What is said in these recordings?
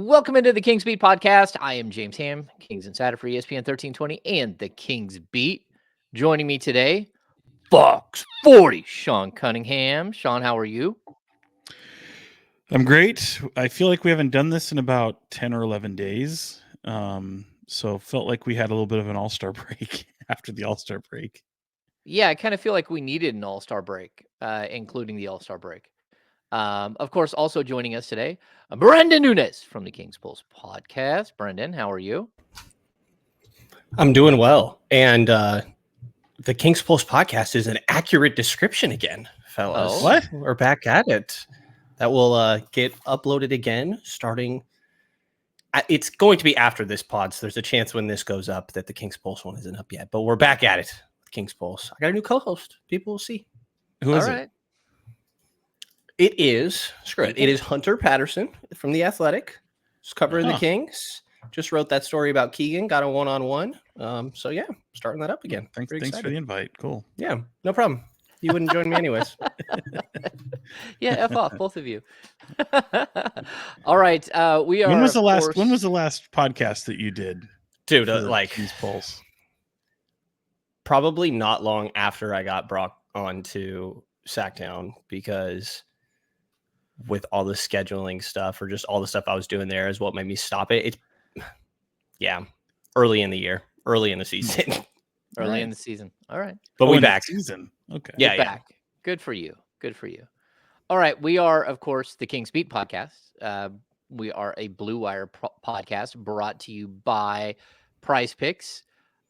Welcome into the KINGSBEAT podcast. I am James Ham, Kings Insider for ESPN 1320 and the Kings Beat. Joining me today, Fox 40, Sean Cunningham. Sean, how are you? I'm great. I feel like we haven't done this in about 10 or 11 days. So felt like we had a little bit of an all-star break after the all-star break. Yeah, I kind of feel like we needed an all-star break, including the all-star break. Of course, also joining us today, Brenden Nunes from the Kings Pulse podcast. Brenden, how are you? I'm doing well. And the Kings Pulse podcast is an accurate description again, fellas. Oh. What? We're back at it. That will get uploaded again starting. It's going to be after this pod, so there's a chance when this goes up that the Kings Pulse one isn't up yet. But we're back at it with Kings Pulse. I got a new co-host. People will see. Who is it? It is, it is Hunter Patterson from The Athletic. He's covering the Kings. Just wrote that story about Keegan, got a one-on-one. So, yeah, starting that up again. Thanks for the invite. Cool. Yeah, no problem. You wouldn't join me anyways. Yeah, F off, both of you. All right. We are. When was the last podcast that you did? Dude, Kings Pulse? Probably not long after I got brought onto Sacktown, because with all the scheduling stuff or just all the stuff I was doing there is what made me stop it. Early in the year, early in the season. Early in the season. All right. But we back. Season. Okay. Yeah. Back. Good for you. Good for you. All right. We are, of course, the Kings Beat podcast. We are a Blue Wire podcast brought to you by Prize Picks.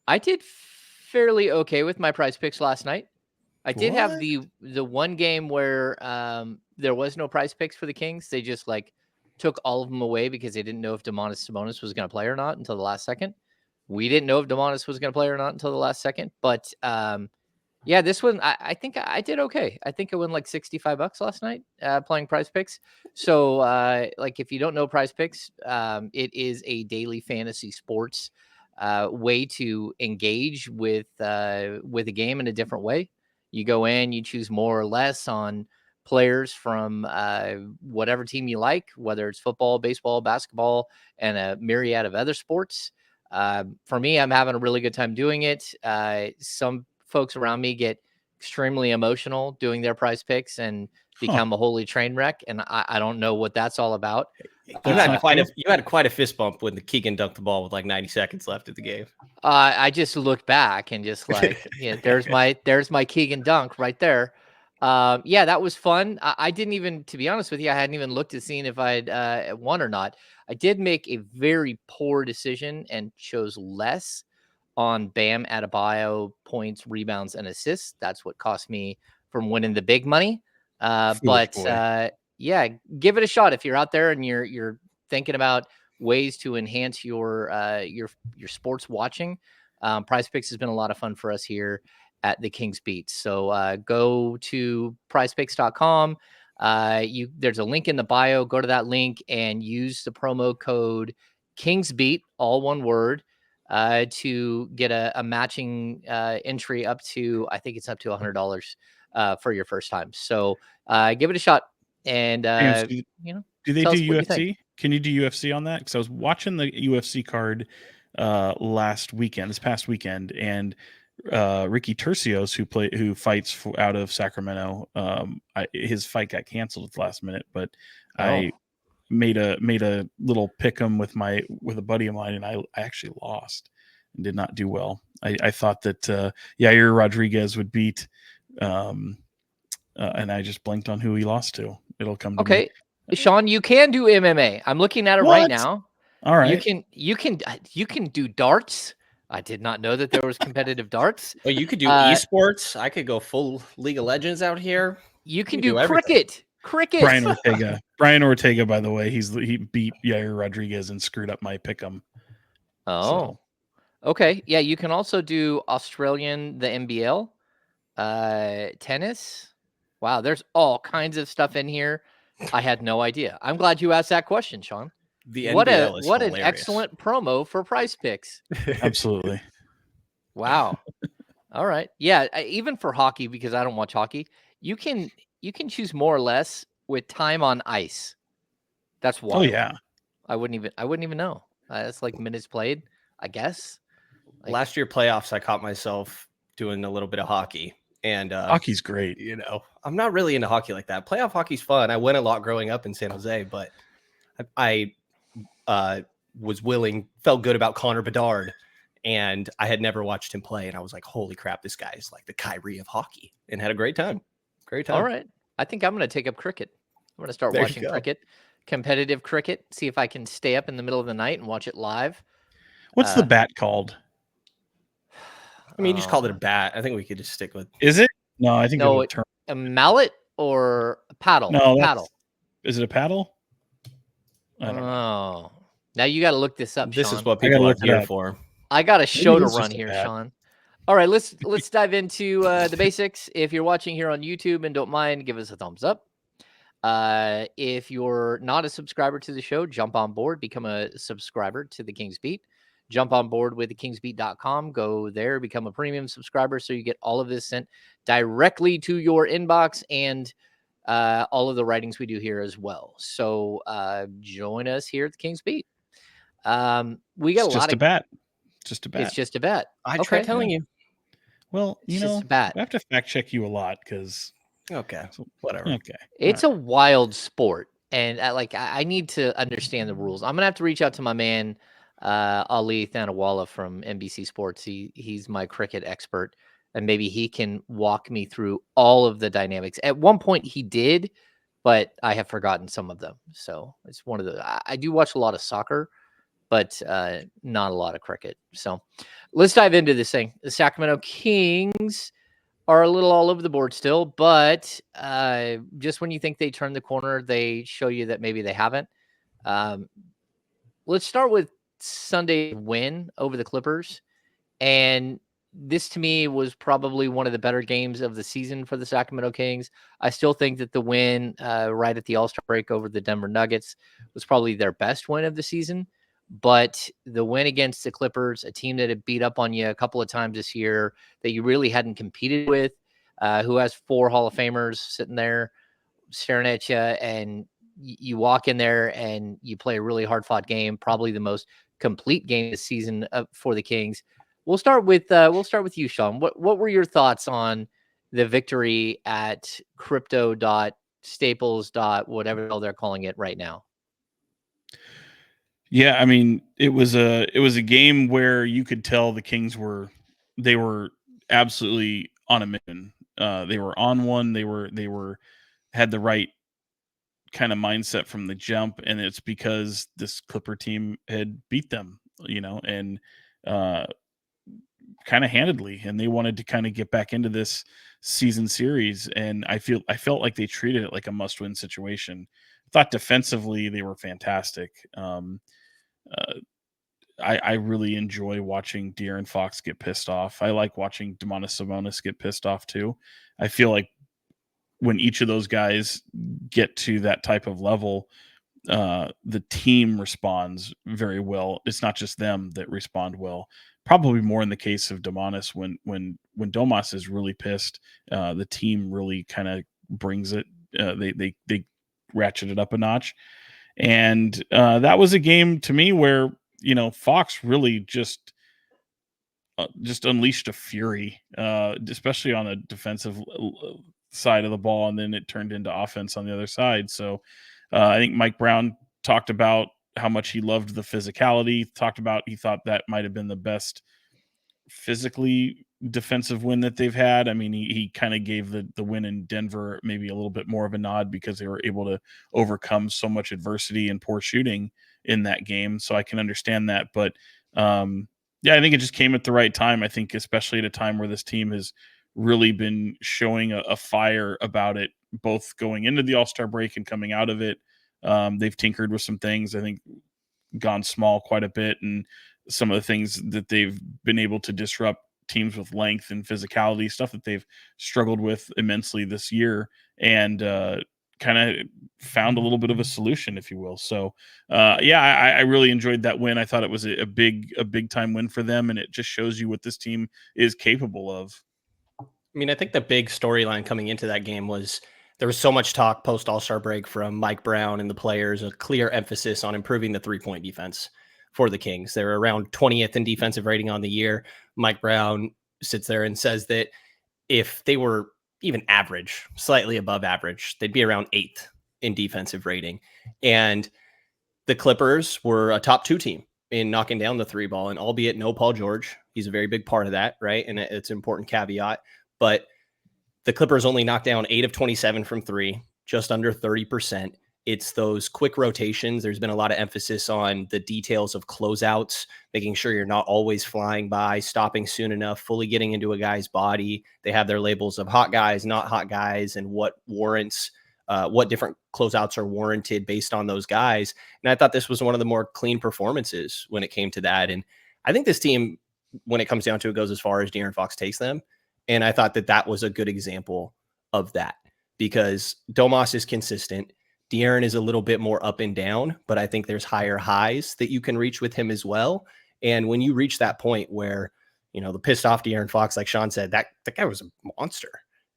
I did fairly okay with my Prize Picks last night. I did have the one game where there was no Prize Picks for the Kings. They just took all of them away because they didn't know if Domantas Sabonis was going to play or not until the last second. We didn't know if Domantas was going to play or not until the last second. But this one, I think I did okay. I think I won like $65 last night playing Prize Picks. So if you don't know Prize Picks, it is a daily fantasy sports way to engage with a game in a different way. You go in, you choose more or less on players from whatever team you like, whether it's football, baseball, basketball, and a myriad of other sports. For me, I'm having a really good time doing it. Some folks around me get extremely emotional doing their Prize Picks and become a holy train wreck, and I don't know what that's all about. You had quite a fist bump when the Keegan dunked the ball with like 90 seconds left of the game. I just looked back and just there's my Keegan dunk right there. That was fun. I didn't even, to be honest with you, I hadn't even looked at seeing if I'd won or not. I did make a very poor decision and chose less on Bam Adebayo points, rebounds, and assists. That's what cost me from winning the big money. Give it a shot if you're out there and you're thinking about ways to enhance your sports watching. Prize Picks has been a lot of fun for us here at the Kings Beat. So go to prizepicks.com. There's a link in the bio. Go to that link and use the promo code KINGSBEAT, all one word, to get a matching entry up to, I think it's up to $100 for your first time. So give it a shot. And do they do UFC? Can you do UFC on that? Because I was watching the UFC card this past weekend, and Ricky Tercios, who fights out of Sacramento, his fight got canceled at the last minute, but I made a little pick'em with a buddy of mine, and I actually lost and did not do well. I thought that Yair Rodriguez would beat, and I just blanked on who he lost to. It'll come to me. Sean, you can do MMA. I'm looking at it right now. All right. You can do darts. I did not know that there was competitive darts. Well, you could do esports. I could go full League of Legends out here. You can do cricket. Brian Ortega, by the way, he beat Yair Rodriguez and screwed up my pick'em. Okay. Yeah, you can also do Australian, the NBL, tennis. Wow, there's all kinds of stuff in here. I had no idea. I'm glad you asked that question, Sean. What an excellent promo for Prize Picks. Absolutely. Wow. All right. Yeah, even for hockey, because I don't watch hockey, you can choose more or less with time on ice. That's wild. Oh yeah. I wouldn't even know. It's like minutes played, I guess. Like, last year playoffs, I caught myself doing a little bit of hockey, and hockey's great. You know, I'm not really into hockey like that. Playoff hockey's fun. I went a lot growing up in San Jose, but I felt good about Connor Bedard, and I had never watched him play, and I was like, holy crap, this guy is like the Kyrie of hockey, and had a great time. All right. I think I'm going to take up cricket. I'm going to start watching cricket, competitive cricket, see if I can stay up in the middle of the night and watch it live. What's the bat called? I mean, you just called it a bat. I think we could just stick with. Is it? No, I think a mallet or a paddle. No, paddle. Is it a paddle? I don't know. Now you got to look this up. This Sean. is what people are here for. I got a show to run here, Sean. All right, let's dive into the basics. If you're watching here on YouTube and don't mind, give us a thumbs up. If you're not a subscriber to the show, jump on board, become a subscriber to the Kings Beat. Jump on board with the KINGSBEAT.com. Go there, become a premium subscriber so you get all of this sent directly to your inbox and all of the writings we do here as well. So join us here at the Kings Beat. We got just a bet. Just a bet. It's just a bet. I try telling you. Well, you know, I have to fact check you a lot because. Okay, so whatever. Okay, it's a wild sport, and I need to understand the rules. I'm gonna have to reach out to my man Ali Thanawala from NBC Sports. He's my cricket expert, and maybe he can walk me through all of the dynamics. At one point, he did, but I have forgotten some of them. So it's one of the. I do watch a lot of soccer, but not a lot of cricket. So let's dive into this thing. The Sacramento Kings are a little all over the board still, but just when you think they turn the corner, they show you that maybe they haven't. Let's start with Sunday's win over the Clippers. And this, to me, was probably one of the better games of the season for the Sacramento Kings. I still think that the win right at the All-Star break over the Denver Nuggets was probably their best win of the season. But the win against the Clippers, a team that had beat up on you a couple of times this year that you really hadn't competed with, who has 4 Hall of Famers sitting there staring at you, and you walk in there and you play a really hard-fought game, probably the most complete game this season for the Kings. We'll start with you, Sean. What were your thoughts on the victory at crypto.staples. whatever the hell they're calling it right now? Yeah, I mean, it was a game where you could tell the Kings were absolutely on a mission. They were on one. They had the right kind of mindset from the jump, and it's because this Clipper team had beat them, you know, and kind of handedly, and they wanted to kind of get back into this season series. And I felt like they treated it like a must-win situation. I thought defensively they were fantastic. I really enjoy watching De'Aaron Fox get pissed off. I like watching Domantas Sabonis get pissed off too. I feel like when each of those guys get to that type of level, the team responds very well. It's not just them that respond well. Probably more in the case of Domantas. When Domas is really pissed, the team really kind of brings it. They ratchet it up a notch. And that was a game to me where, you know, Fox really just unleashed a fury, especially on the defensive side of the ball, and then it turned into offense on the other side. So I think Mike Brown talked about how much he loved the physicality, he thought that might have been the best physically defensive win that they've had. I mean, he kind of gave the win in Denver maybe a little bit more of a nod because they were able to overcome so much adversity and poor shooting in that game. So I can understand that. But yeah, I think it just came at the right time. I think especially at a time where this team has really been showing a fire about it, both going into the All-Star break and coming out of it. They've tinkered with some things, I think gone small quite a bit, and some of the things that they've been able to disrupt teams with length and physicality, stuff that they've struggled with immensely this year, and kind of found a little bit of a solution, if you will. So yeah, I really enjoyed that win. I thought it was a big time win for them, and it just shows you what this team is capable of. I mean, I think the big storyline coming into that game was There was so much talk post All-Star break from Mike Brown and the players, a clear emphasis on improving the 3-point defense for the Kings. They're around 20th in defensive rating on the year. Mike Brown sits there and says that if they were even average, slightly above average, they'd be around 8th in defensive rating. And the Clippers were a top 2 team in knocking down the 3 ball, and albeit no Paul George, he's a very big part of that, right? And it's an important caveat, but the Clippers only knocked down 8 of 27 from 3, just under 30%. It's those quick rotations. There's been a lot of emphasis on the details of closeouts, making sure you're not always flying by, stopping soon enough, fully getting into a guy's body. They have their labels of hot guys, not hot guys, and what warrants, what different closeouts are warranted based on those guys. And I thought this was one of the more clean performances when it came to that. And I think this team, when it comes down to it, goes as far as De'Aaron Fox takes them. And I thought that that was a good example of that, because Domas is consistent. De'Aaron is a little bit more up and down, but I think there's higher highs that you can reach with him as well. And when you reach that point where, you know, the pissed off De'Aaron Fox, like Sean said, that guy was a monster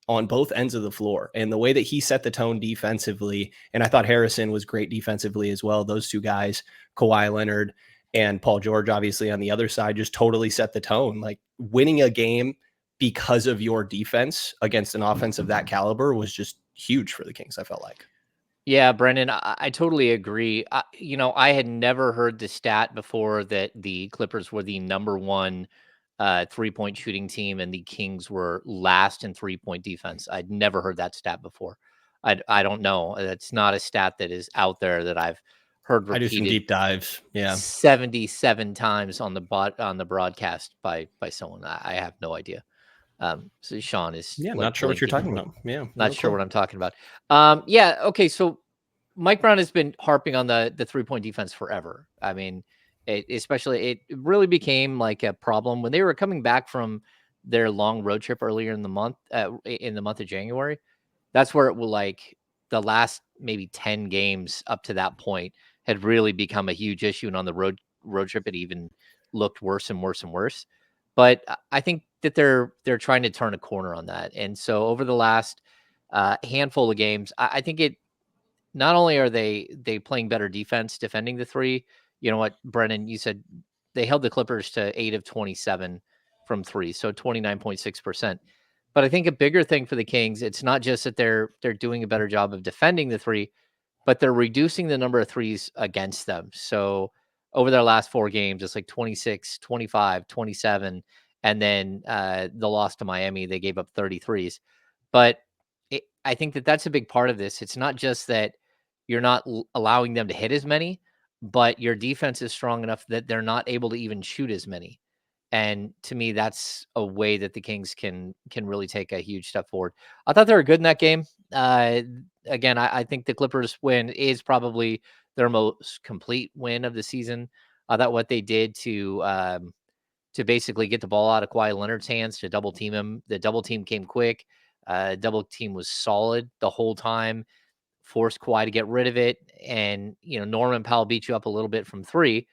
on both ends of the floor. And the way that he set the tone defensively, and I thought Harrison was great defensively as well. Those two guys, Kawhi Leonard and Paul George, obviously on the other side, just totally set the tone. Like, winning a game because of your defense against an offense of that caliber was just huge for the Kings, I felt like. Yeah, Brendan, I totally agree. I had never heard the stat before that the Clippers were the number 1 3-point shooting team and the Kings were last in 3-point defense. I'd never heard that stat before. I don't know. That's not a stat that is out there that I've heard repeated. I do some deep dives. Yeah. 77 times on the broadcast by someone. I have no idea. So Sean is not sure what you're talking about. Yeah, not sure what I'm talking about. Okay. So Mike Brown has been harping on the 3-point defense forever. I mean, it really became like a problem when they were coming back from their long road trip earlier in the month of January. That's where it will, like, the last maybe 10 games up to that point had really become a huge issue, and on the road trip it even looked worse and worse and worse. But I think that they're trying to turn a corner on that. And so over the last handful of games, I think it not only are they playing better defense, defending the 3. You know what, Brennan, you said they held the Clippers to 8 of 27 from 3, so 29.6%. But I think a bigger thing for the Kings, it's not just that they're doing a better job of defending the 3, but they're reducing the number of threes against them. So over their last 4 games, it's like 26, 25, 27. And then the loss to Miami, they gave up 33s. But I think that that's a big part of this. It's not just that you're not allowing them to hit as many, but your defense is strong enough that they're not able to even shoot as many. And to me, that's a way that the Kings can really take a huge step forward. I thought they were good in that game. Again, I think the Clippers win is probably their most complete win of the season. I thought what they did to basically get the ball out of Kawhi Leonard's hands, to double team him. The double team came quick. Double team was solid the whole time, forced Kawhi to get rid of it. And, Norman Powell beat you up a little bit from 3,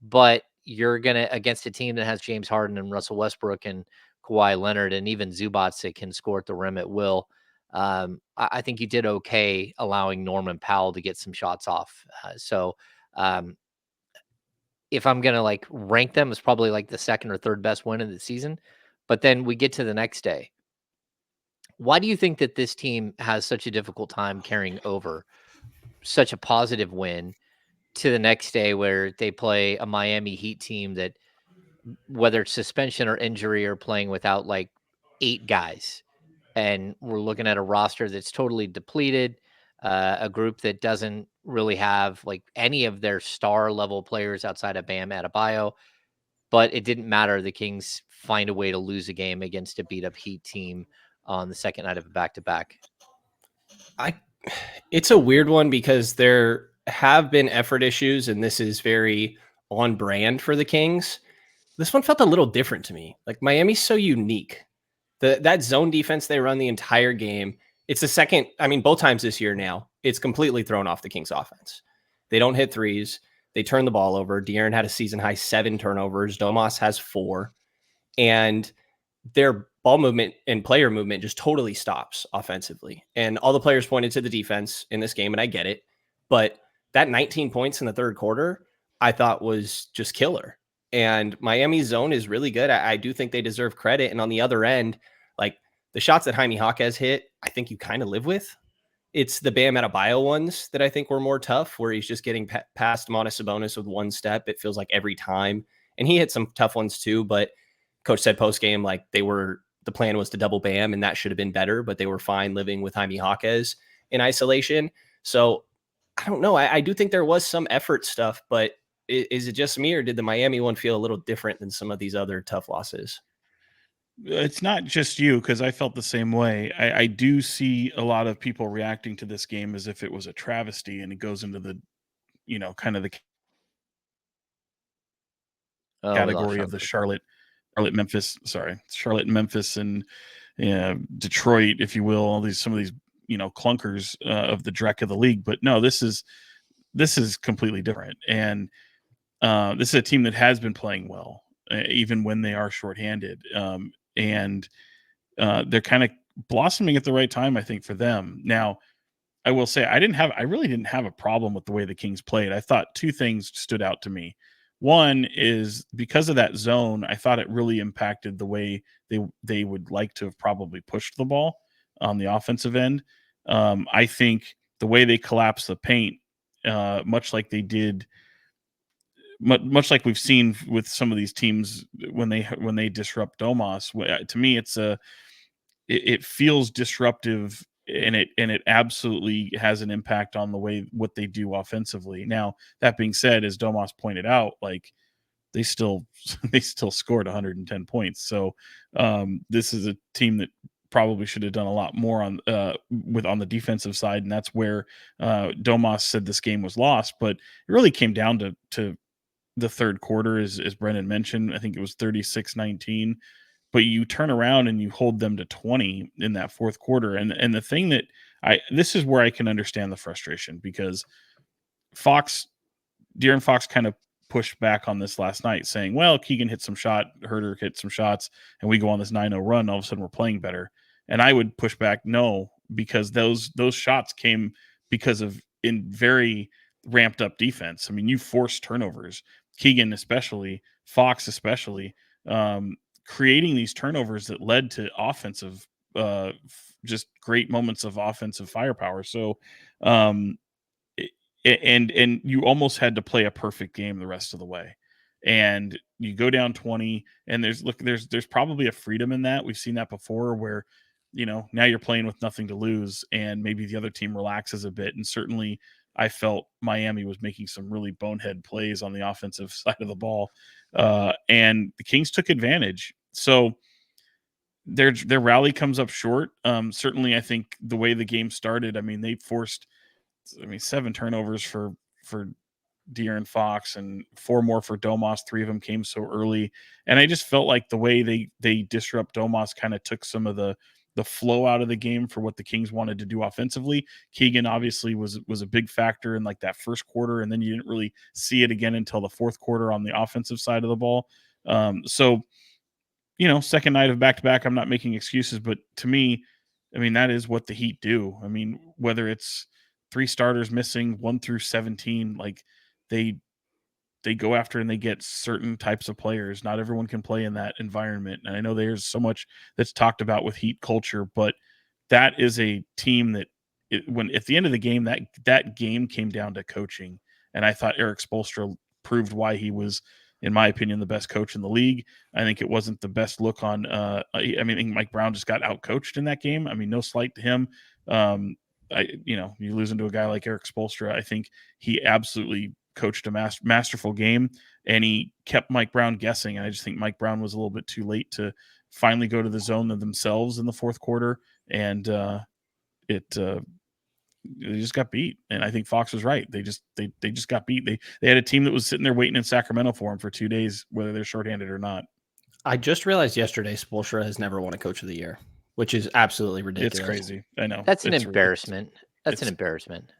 but you're going to, against a team that has James Harden and Russell Westbrook and Kawhi Leonard and even Zubats that can score at the rim at will. I think you did okay allowing Norman Powell to get some shots off. If I'm going to rank them, it's probably like the second or third best win of the season. But then we get to the next day. Why do you think that this team has such a difficult time carrying over such a positive win to the next day, where they play a Miami Heat team that, whether it's suspension or injury, are playing without 8 guys? And we're looking at a roster that's totally depleted, a group that doesn't really have any of their star level players outside of Bam Adebayo. But it didn't matter. The Kings find a way to lose a game against a beat up Heat team on the second night of a back-to-back. It's a weird one because there have been effort issues, and this is very on brand for the Kings. This one felt a little different to me. Miami's so unique. That zone defense they run the entire game, it's the second, both times this year now, it's completely thrown off the Kings offense. They don't hit threes. They turn the ball over. De'Aaron had a season high 7 turnovers. Domas has 4. And they're ball movement and player movement just totally stops offensively. And all the players pointed to the defense in this game, and I get it. But that 19 points in the third quarter, I thought was just killer. And Miami's zone is really good. I do think they deserve credit. And on the other end, like the shots that Jaime Jaquez hit, I think you kind of live with. It's the Bam Adebayo ones that I think were more tough, where he's just getting past Domantas Sabonis with one step. It feels like every time. And he hit some tough ones too, but coach said post-game, like the plan was to double Bam, and that should have been better, but they were fine living with Jaime Jaquez in isolation. So I don't know. I do think there was some effort stuff, but is it just me, or did the Miami one feel a little different than some of these other tough losses? It's not just you, because I felt the same way. I do see a lot of people reacting to this game as if it was a travesty, and it goes into the, kind of the category of the Charlotte, Memphis, and Detroit, if you will, some of these, clunkers of the dreck of the league. But no, this is completely different. And this is a team that has been playing well, even when they are shorthanded. And they're kind of blossoming at the right time, I think, for them. Now, I will say I really didn't have a problem with the way the Kings played. I thought two things stood out to me. One is because of that zone, I thought it really impacted the way they would like to have probably pushed the ball on the offensive end. I think the way they collapsed the paint, much like they did, much like we've seen with some of these teams when they disrupt Domas. To me, it feels disruptive, and it absolutely has an impact on the way what they do offensively. Now, that being said, as Domas pointed out, like they still scored 110 points. So this is a team that probably should have done a lot more on the defensive side, and that's where Domas said this game was lost. But it really came down to the third quarter, as Brenden mentioned. I think it was 36-19. But you turn around and you hold them to 20 in that fourth quarter. And the thing that this is where I can understand the frustration, because De'Aaron Fox kind of pushed back on this last night, saying, well, Keegan hit some shot, Herter hit some shots, and we go on this 9-0 run. All of a sudden we're playing better. And I would push back, no, because those shots came because of in very ramped up defense. I mean, you forced turnovers, Keegan especially, Fox especially, creating these turnovers that led to offensive, just great moments of offensive firepower. So, and you almost had to play a perfect game the rest of the way. And you go down 20, and there's probably a freedom in that. We've seen that before, where, now you're playing with nothing to lose, and maybe the other team relaxes a bit. And certainly I felt Miami was making some really bonehead plays on the offensive side of the ball. And the Kings took advantage. So their rally comes up short. Certainly, I think the way the game started, I mean, they forced, 7 turnovers for De'Aaron Fox and 4 more for Domas. 3 of them came so early. And I just felt like the way they disrupt Domas kind of took some of the flow out of the game for what the Kings wanted to do offensively. Keegan obviously was a big factor in like that first quarter, and then you didn't really see it again until the fourth quarter on the offensive side of the ball. So, second night of back-to-back, I'm not making excuses, but to me, I mean, that is what the Heat do. I mean, whether it's 3 starters missing, 1 through 17, like they go after and they get certain types of players. Not everyone can play in that environment. And I know there's so much that's talked about with Heat culture, but that is a team that when at the end of the game, that game came down to coaching. And I thought Erik Spoelstra proved why he was, in my opinion, the best coach in the league. I think it wasn't the best look on, I think Mike Brown just got outcoached in that game. I mean, no slight to him. You losing to a guy like Erik Spoelstra, I think he absolutely coached a masterful game, and he kept Mike Brown guessing. And I just think Mike Brown was a little bit too late to finally go to the zone themselves in the fourth quarter. And they just got beat. And I think Fox was right. They just got beat. They had a team that was sitting there waiting in Sacramento for him for 2 days, whether they're shorthanded or not. I just realized yesterday Spoelstra has never won a Coach of the Year, which is absolutely ridiculous. It's crazy. I know. That's an embarrassment. That's an embarrassment.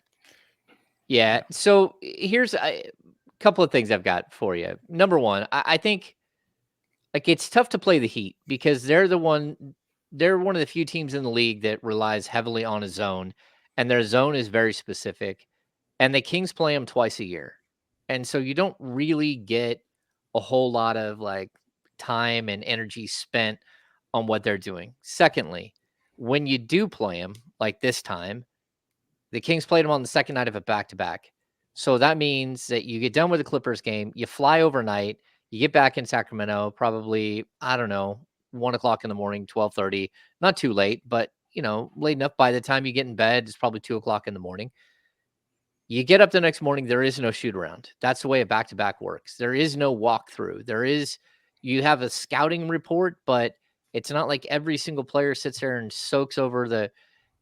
Yeah. So here's a couple of things I've got for you. Number one, I think like it's tough to play the Heat because they're the one they're one of the few teams in the league that relies heavily on a zone, and their zone is very specific. And the Kings play them twice a year, and so you don't really get a whole lot of like time and energy spent on what they're doing. Secondly, when you do play them, like this time, the Kings played them on the second night of a back-to-back. So that means that you get done with the Clippers game, you fly overnight, you get back in Sacramento, probably, I don't know, 1:00 in the morning, 12:30, not too late, but late enough. By the time you get in bed, it's probably 2:00 in the morning. You get up the next morning, there is no shoot around. That's the way a back-to-back works. There is no walkthrough. You have a scouting report, but it's not like every single player sits there and soaks over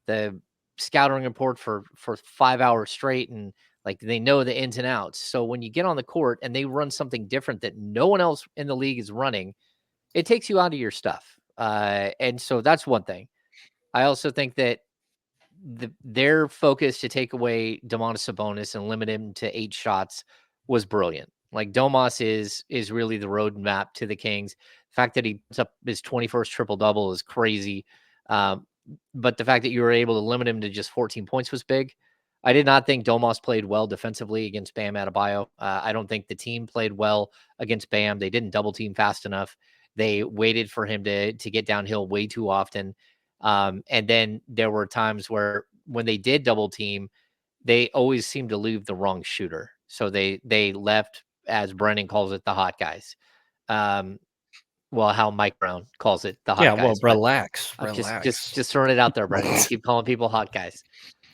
the scouting report for 5 hours straight, and like they know the ins and outs. So when you get on the court and they run something different that no one else in the league is running, it takes you out of your stuff. And so that's one thing. I also think that their focus to take away Domantas Sabonis and limit him to 8 shots was brilliant. Like Domas is really the roadmap to the Kings. The fact that he puts up his 21st triple double is crazy. But the fact that you were able to limit him to just 14 points was big. I did not think Domas played well defensively against Bam Adebayo. I don't think the team played well against Bam. They didn't double team fast enough. They waited for him to get downhill way too often. And then there were times where when they did double team, they always seemed to leave the wrong shooter. So they left, as Brendan calls it, the hot guys. Well, how Mike Brown calls it, the hot guys. Yeah, well, relax. Just throwing it out there, Brendan. You keep calling people hot guys.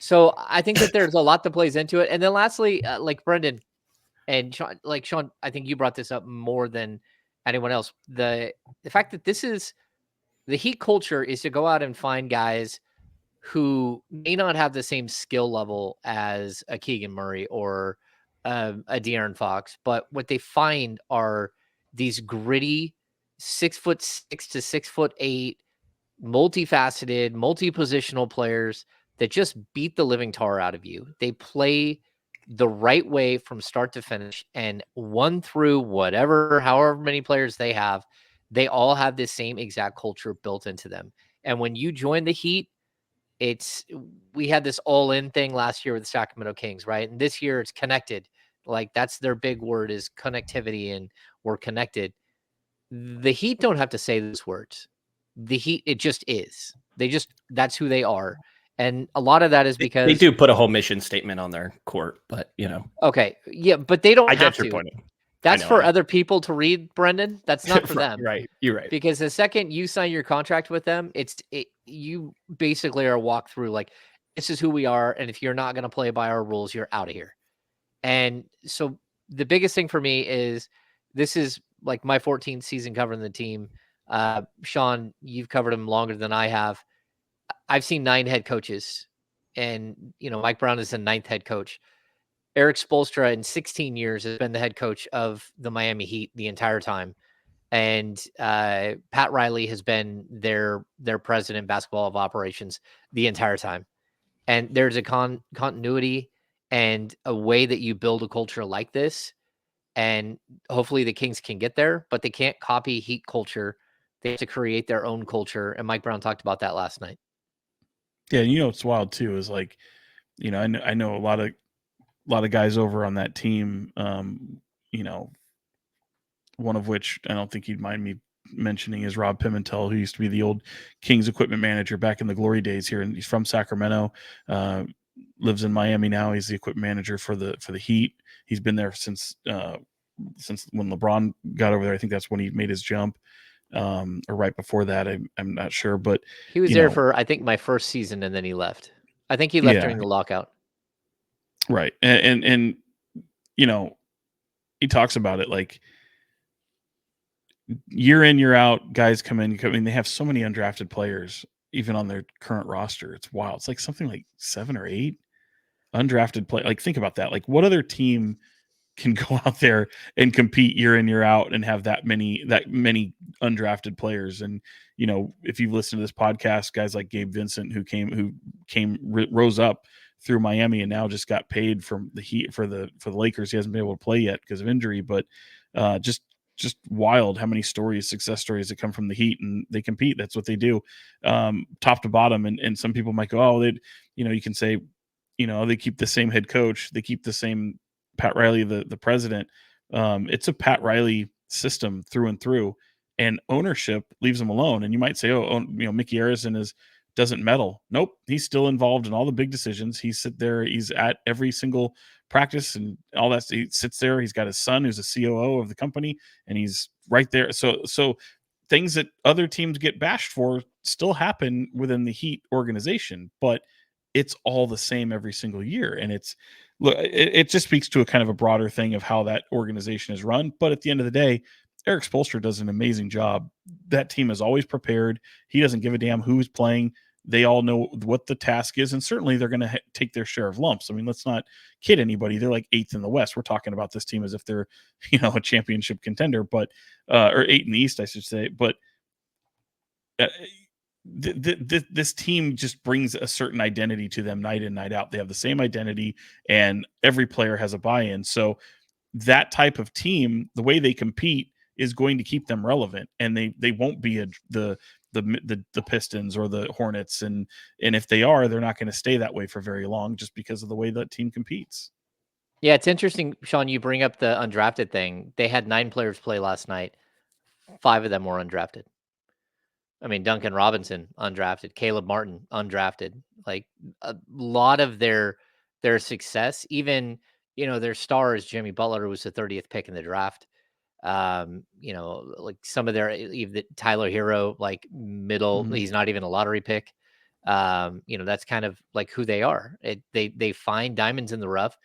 So I think that there's a lot that plays into it. And then lastly, like Brendan and Sean, I think you brought this up more than anyone else. The fact that this is the Heat culture is to go out and find guys who may not have the same skill level as a Keegan Murray or a De'Aaron Fox, but what they find are these gritty 6'6" to 6'8", multifaceted, multi-positional players that just beat the living tar out of you. They play the right way from start to finish, and one through however many players they have, they all have this same exact culture built into them. And when you join the Heat, we had this all-in thing last year with the Sacramento Kings, right? And this year it's connected. Like that's their big word, is connectivity, and we're connected. The Heat don't have to say those words. The Heat, it just is. That's who they are. And a lot of that is because they do put a whole mission statement on their court, but Okay. Yeah, but they don't I have get your to. point. That's for other people to read, Brendan. That's not for them. Right. You're right. Because the second you sign your contract with them, you basically are walked through like, this is who we are. And if you're not going to play by our rules, you're out of here. And so the biggest thing for me is this is like my 14th season covering the team. Sean, you've covered them longer than I have. I've seen 9 head coaches, and Mike Brown is the 9th head coach. Eric Spoelstra in 16 years has been the head coach of the Miami Heat the entire time. And Pat Riley has been their president basketball of operations the entire time. And there's a continuity and a way that you build a culture like this. And hopefully the Kings can get there, but they can't copy Heat culture. They have to create their own culture. And Mike Brown talked about that last night. Yeah, it's wild too. Is like, I know a lot of guys over on that team. One of which I don't think you'd mind me mentioning is Rob Pimentel, who used to be the old Kings equipment manager back in the glory days here, and he's from Sacramento. Lives in Miami now. He's the equipment manager for the Heat. He's been there since when LeBron got over there. I think that's when he made his jump. Or right before that, I'm not sure, but he was there for I think my first season, and then he left. I think he left during the lockout. Right, and he talks about it like year in, year out, guys come in. I mean, they have so many undrafted players, even on their current roster. It's wild. It's like something like 7 or 8 undrafted play. Like, think about that. Like, what other team can go out there and compete year in, year out and have that many undrafted players? And if you've listened to this podcast, guys like Gabe Vincent, who rose up through Miami and now just got paid from the Heat for the Lakers. He hasn't been able to play yet because of injury, but just just wild how many success stories that come from the Heat, and they compete. That's what they do, top to bottom. And some people might go, oh, you can say, they keep the same head coach, they keep the same Pat Riley, the president. It's a Pat Riley system through and through, and ownership leaves him alone. And you might say, Mickey Arison doesn't meddle. Nope, he's still involved in all the big decisions. He's at every single practice and all that. He sits there. He's got his son, who's a COO of the company, and he's right there. So things that other teams get bashed for still happen within the Heat organization, but it's all the same every single year. And it just speaks to a kind of a broader thing of how that organization is run. But at the end of the day, Eric Spoelstra does an amazing job. That team is always prepared. He doesn't give a damn who's playing. They all know what the task is, and certainly they're going to take their share of lumps. I mean, let's not kid anybody. They're like 8th in the West. We're talking about this team as if they're, a championship contender, but or 8th in the East, I should say. But this team just brings a certain identity to them night in, night out. They have the same identity, and every player has a buy-in. So that type of team, the way they compete, is going to keep them relevant, and they won't be the Pistons or the Hornets, and if they are, they're not going to stay that way for very long, just because of the way that team competes. Yeah, it's interesting, Sean, you bring up the undrafted thing. They had 9 players play last night. 5 of them were undrafted. I mean, Duncan Robinson, undrafted. Caleb Martin, undrafted. Like, a lot of their success, even, their stars, Jimmy Butler, who was the 30th pick in the draft. Like some of their, even Tyler Hero, like middle, he's not even a lottery pick. That's kind of like who they are. They find diamonds in the rough.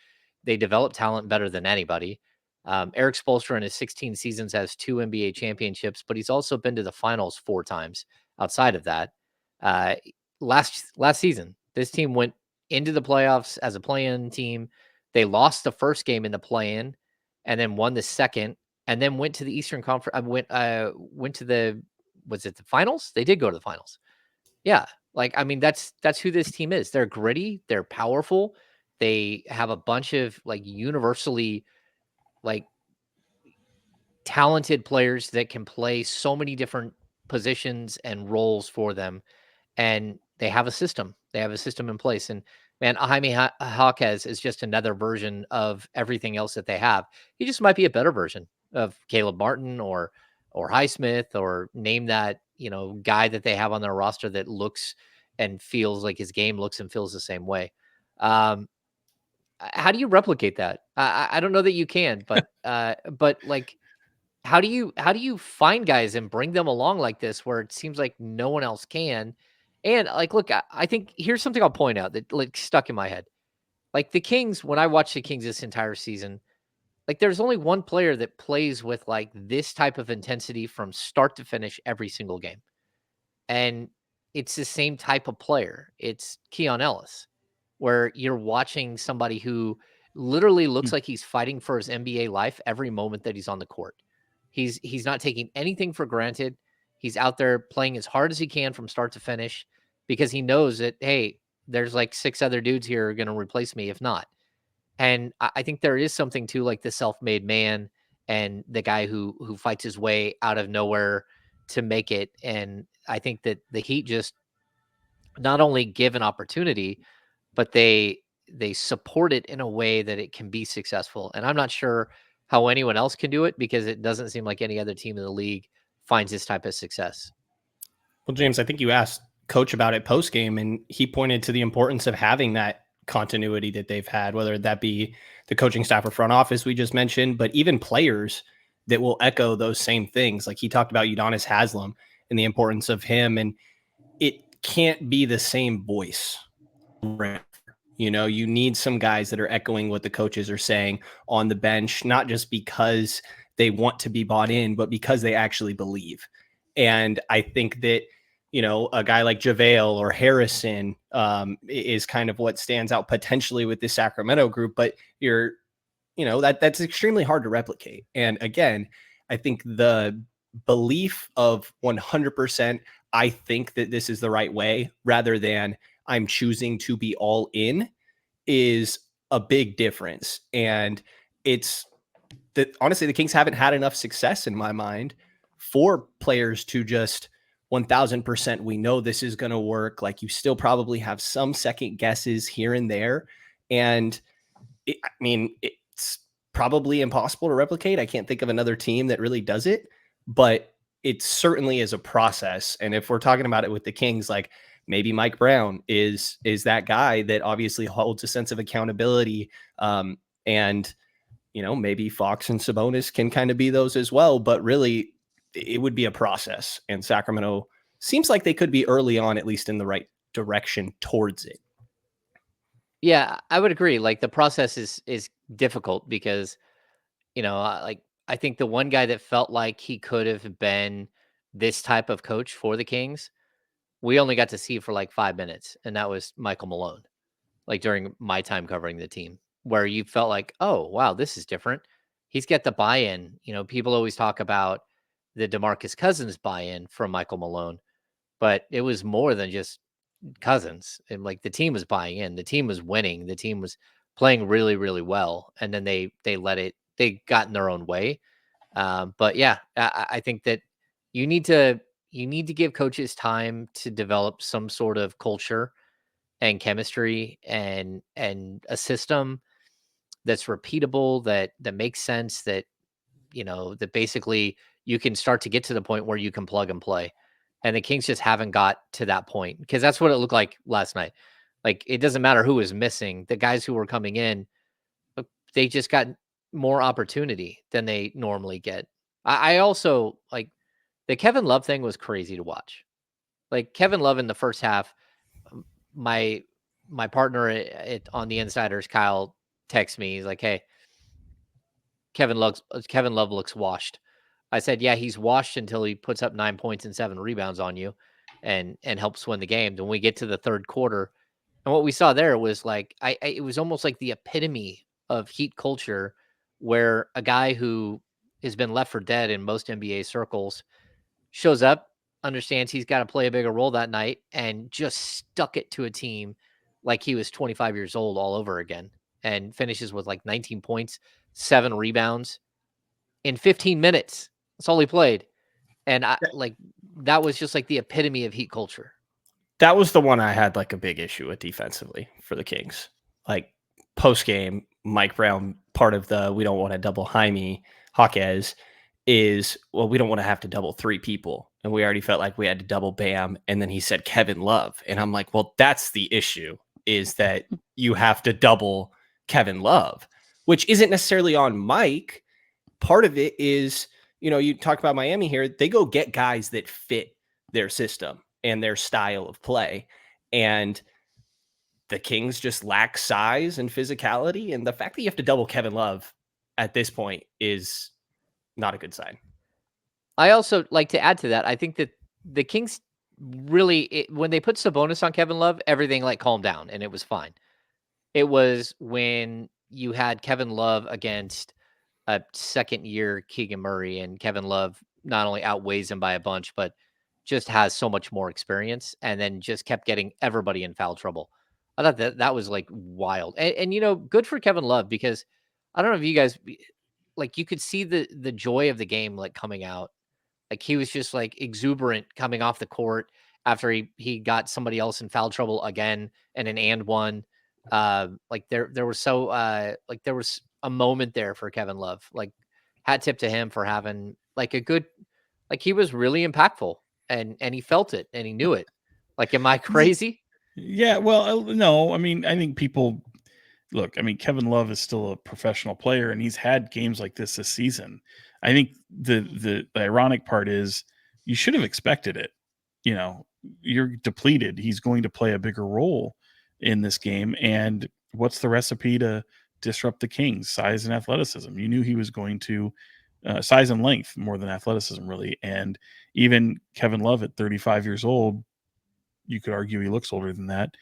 They develop talent better than anybody. Eric Spoelstra in his 16 seasons has 2 NBA championships, but he's also been to the finals 4 times. Outside of that, last season, this team went into the playoffs as a play-in team. They lost the first game in the play-in, and then won the second, and then went to the Eastern Conference. Went to the finals? They did go to the finals. Yeah, that's who this team is. They're gritty. They're powerful. They have a bunch of universally talented players that can play so many different positions and roles for them, and they have a system. They have a system in place. And man, Jaime Jaquez is just another version of everything else that they have. He just might be a better version of Caleb Martin or Highsmith, or name that guy that they have on their roster that looks and feels like his game looks and feels the same way. How do you replicate that? I don't know that you can, but like, how do you find guys and bring them along like this, where it seems like no one else can? And look, I think here's something I'll point out that stuck in my head. Like the Kings, when I watched the Kings this entire season, there's only one player that plays with this type of intensity from start to finish every single game. And it's the same type of player. It's Keon Ellis, where you're watching somebody who literally looks like he's fighting for his NBA life every moment that he's on the court. He's not taking anything for granted. He's out there playing as hard as he can from start to finish, because he knows that, hey, there's 6 other dudes here who are going to replace me if not. And I think there is something to the self-made man and the guy who fights his way out of nowhere to make it. And I think that the Heat just not only give an opportunity, but they support it in a way that it can be successful. And I'm not sure how anyone else can do it, because it doesn't seem like any other team in the league finds this type of success. Well, James, I think you asked Coach about it post game, and he pointed to the importance of having that continuity that they've had, whether that be the coaching staff or front office we just mentioned, but even players that will echo those same things. Like he talked about Udonis Haslem and the importance of him, and it can't be the same voice. You need some guys that are echoing what the coaches are saying on the bench, not just because they want to be bought in, but because they actually believe. And I think that, a guy like JaVale or Harrison is kind of what stands out potentially with this Sacramento group, but that's extremely hard to replicate. And again, I think the belief of 100%, I think that this is the right way, rather than I'm choosing to be all in, is a big difference. And it's honestly, the Kings haven't had enough success in my mind for players to just 1000%. We know this is going to work. Like, you still probably have some second guesses here and there. And it's probably impossible to replicate. I can't think of another team that really does it, but it certainly is a process. And if we're talking about it with the Kings, like, maybe Mike Brown is that guy that obviously holds a sense of accountability. And, maybe Fox and Sabonis can kind of be those as well, but really it would be a process. And Sacramento seems like they could be early on, at least in the right direction towards it. Yeah, I would agree. Like, the process is difficult because, I think the one guy that felt like he could have been this type of coach for the Kings, we only got to see for like 5 minutes, and that was Michael Malone. Like, during my time covering the team, where you felt like, oh wow, this is different. He's got the buy-in. People always talk about the DeMarcus Cousins buy-in from Michael Malone, but it was more than just Cousins. And like, the team was buying in, the team was winning, the team was playing really, really well, and then they got in their own way. But yeah, I think that you need to give coaches time to develop some sort of culture and chemistry and a system that's repeatable, that makes sense, that that basically you can start to get to the point where you can plug and play. And the Kings just haven't got to that point, because that's what it looked like last night. Like, it doesn't matter who was missing, the guys who were coming in, they just got more opportunity than they normally get. I also like, the Kevin Love thing was crazy to watch. Like, Kevin Love in the first half, my partner on the Insiders, Kyle, texts me. He's like, "Hey, Kevin Love looks washed." I said, "Yeah, he's washed until he puts up 9 points and 7 rebounds on you, and helps win the game." Then we get to the third quarter, and what we saw there was like, it was almost like the epitome of Heat culture, where a guy who has been left for dead in most NBA circles shows up, understands he's got to play a bigger role that night, and just stuck it to a team like he was 25 years old all over again, and finishes with like 19 points, 7 rebounds in 15 minutes. That's all he played. And that was just like the epitome of Heat culture. That was the one I had like a big issue with defensively for the Kings. Like, post game, Mike Brown, part of the we don't want to double Jaime Jaquez is, well, we don't want to have to double 3 people. And we already felt like we had to double Bam. And then he said Kevin Love. And I'm like, well, that's the issue, is that you have to double Kevin Love, which isn't necessarily on Mike. Part of it is, you talk about Miami here, they go get guys that fit their system and their style of play. And the Kings just lack size and physicality. And the fact that you have to double Kevin Love at this point is not a good sign. I also like to add to that, I think that the Kings really, when they put Sabonis on Kevin Love, everything like calmed down and it was fine. It was when you had Kevin Love against a second-year Keegan Murray, and Kevin Love not only outweighs him by a bunch, but just has so much more experience, and then just kept getting everybody in foul trouble. I thought that was like wild, and good for Kevin Love, because I don't know if you guys, like, you could see the joy of the game like coming out. Like, he was just like exuberant coming off the court after he got somebody else in foul trouble again, and an and one. Like, there was there was a moment there for Kevin Love. Like, hat tip to him for having like a good, like, he was really impactful, and he felt it and he knew it. Like, am I crazy? Yeah, well, no, I mean, I think people look, I mean, Kevin Love is still a professional player, and he's had games like this season. I think the ironic part is you should have expected it. You're depleted. He's going to play a bigger role in this game. And what's the recipe to disrupt the Kings? Size and athleticism. You knew he was going to size and length more than athleticism, really. And even Kevin Love at 35 years old, you could argue he looks older than that.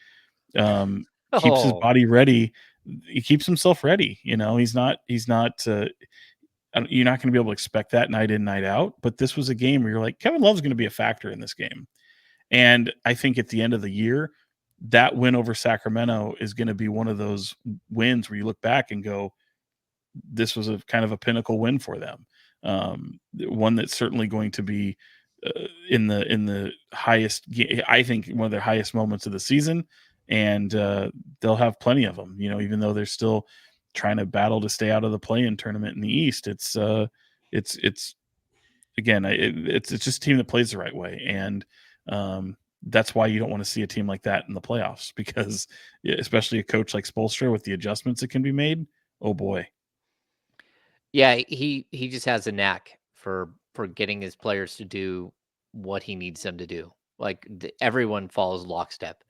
Keeps his body ready. He keeps himself ready. He's not, you're not going to be able to expect that night in, night out. But this was a game where you're like, Kevin Love's going to be a factor in this game. And I think at the end of the year, that win over Sacramento is going to be one of those wins where you look back and go, this was a kind of a pinnacle win for them. One that's certainly going to be in the highest, I think one of their highest moments of the season, and they'll have plenty of them, even though they're still trying to battle to stay out of the play-in tournament in the East. It's again, it's just a team that plays the right way. And that's why you don't want to see a team like that in the playoffs, because especially a coach like Spoelstra with the adjustments that can be made. Oh boy. Yeah, he just has a knack for getting his players to do what he needs them to do. Like everyone follows lockstep.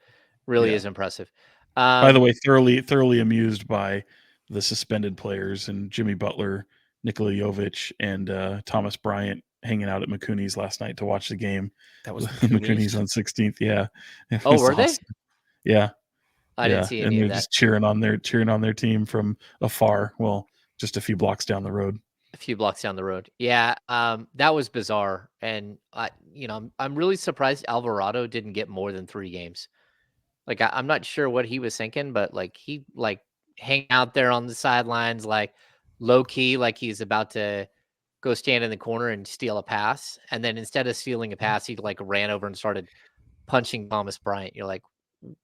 Really is impressive. By the way, thoroughly amused by the suspended players and Jimmy Butler, Nikola Jovic, and Thomas Bryant hanging out at McCooney's last night to watch the game. That was McCooney's on 16th. Yeah. Oh, were they? Yeah. I didn't see any and of they're that. just cheering on their team from afar. Well, just a few blocks down the road. A few blocks down the road. Yeah. That was bizarre. And I'm really surprised Alvarado didn't get more than 3 games. Like, I'm not sure what he was thinking, but like he hang out there on the sidelines, like low key, like he's about to go stand in the corner and steal a pass. And then instead of stealing a pass, he like ran over and started punching Thomas Bryant. You're like,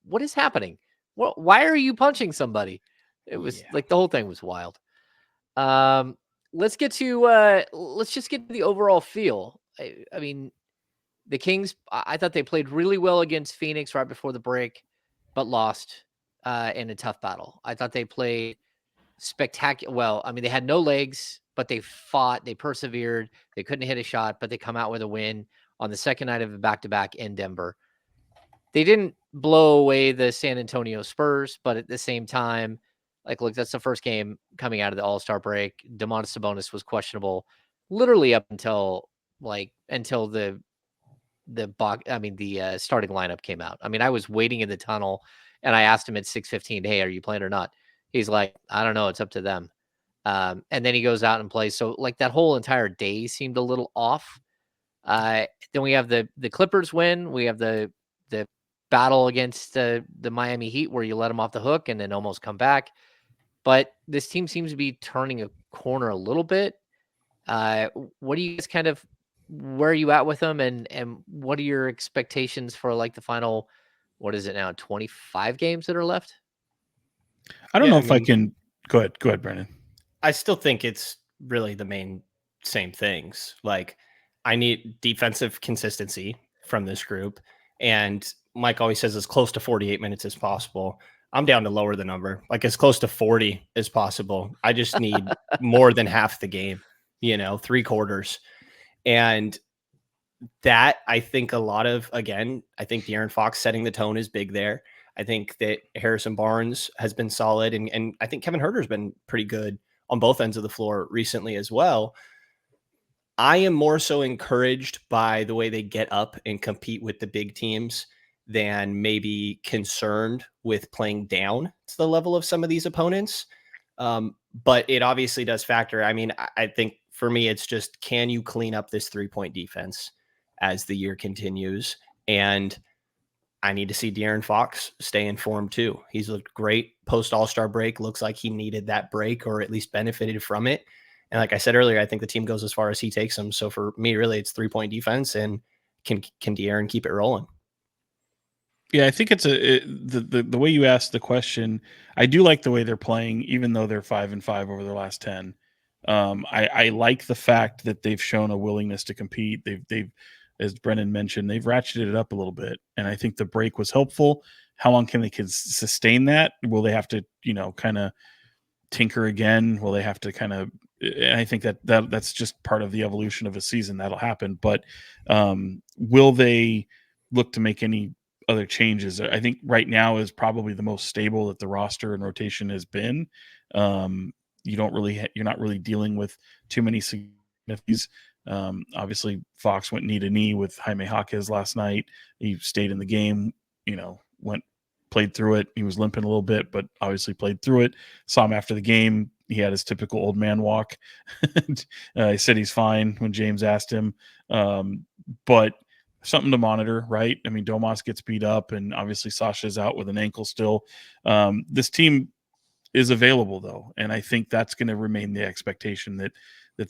what is happening? Why are you punching somebody? It was like the whole thing was wild. Let's just get to the overall feel. I mean, the Kings, I thought they played really well against Phoenix right before the break, but lost in a tough battle. I thought they played spectacular. Well, I mean, they had no legs, but they fought, they persevered. They couldn't hit a shot, but they come out with a win on the second night of a back-to-back in Denver. They didn't blow away the San Antonio Spurs, but at the same time, like, look, that's the first game coming out of the All-Star break. Domantas Sabonis was questionable literally up until the starting lineup came out. I mean, I was waiting in the tunnel and I asked him at 6:15, "Hey, are you playing or not?" He's like, "I don't know. It's up to them." And then he goes out and plays. So like that whole entire day seemed a little off. Then we have the Clippers win. We have the battle against the Miami Heat where you let them off the hook and then almost come back. But this team seems to be turning a corner a little bit. What do you guys where are you at with them, and what are your expectations for like the final, what is it now, 25 games that are left? I don't know if I can go ahead, Brenden. I still think it's really the same things. Like, I need defensive consistency from this group, and Mike always says as close to 48 minutes as possible. I'm down to lower the number, like as close to 40 as possible. I just need more than half the game, 3 quarters. And that, I think I think De'Aaron Fox setting the tone is big there. I think that Harrison Barnes has been solid, and I think Kevin Huerter's been pretty good on both ends of the floor recently as well. I am more so encouraged by the way they get up and compete with the big teams than maybe concerned with playing down to the level of some of these opponents. But it obviously does factor. I mean, I think for me, it's just, can you clean up this 3-point defense as the year continues? And I need to see De'Aaron Fox stay in form too. He's looked great post All-Star break. Looks like he needed that break, or at least benefited from it. And like I said earlier, I think the team goes as far as he takes them. So for me, really, it's 3-point defense, and can De'Aaron keep it rolling? Yeah, I think the way you asked the question, I do like the way they're playing, even though they're 5-5 over their last 10. I like the fact that they've shown a willingness to compete. They've, as Brenden mentioned, they've ratcheted it up a little bit, and I think the break was helpful. How long can they sustain that? Will they have to, kind of tinker again? Will they have to kind of? And I think that's just part of the evolution of a season. That'll happen. But will they look to make any other changes? I think right now is probably the most stable that the roster and rotation has been. You're not really dealing with too many significant. Obviously, Fox went knee to knee with Jaime Jaquez last night. He stayed in the game. Played through it. He was limping a little bit, but obviously played through it. Saw him after the game. He had his typical old man walk. He said he's fine when James asked him. But something to monitor, right? I mean, Domas gets beat up, and obviously Sasha's out with an ankle still. This team, is available, though. And I think that's going to remain the expectation that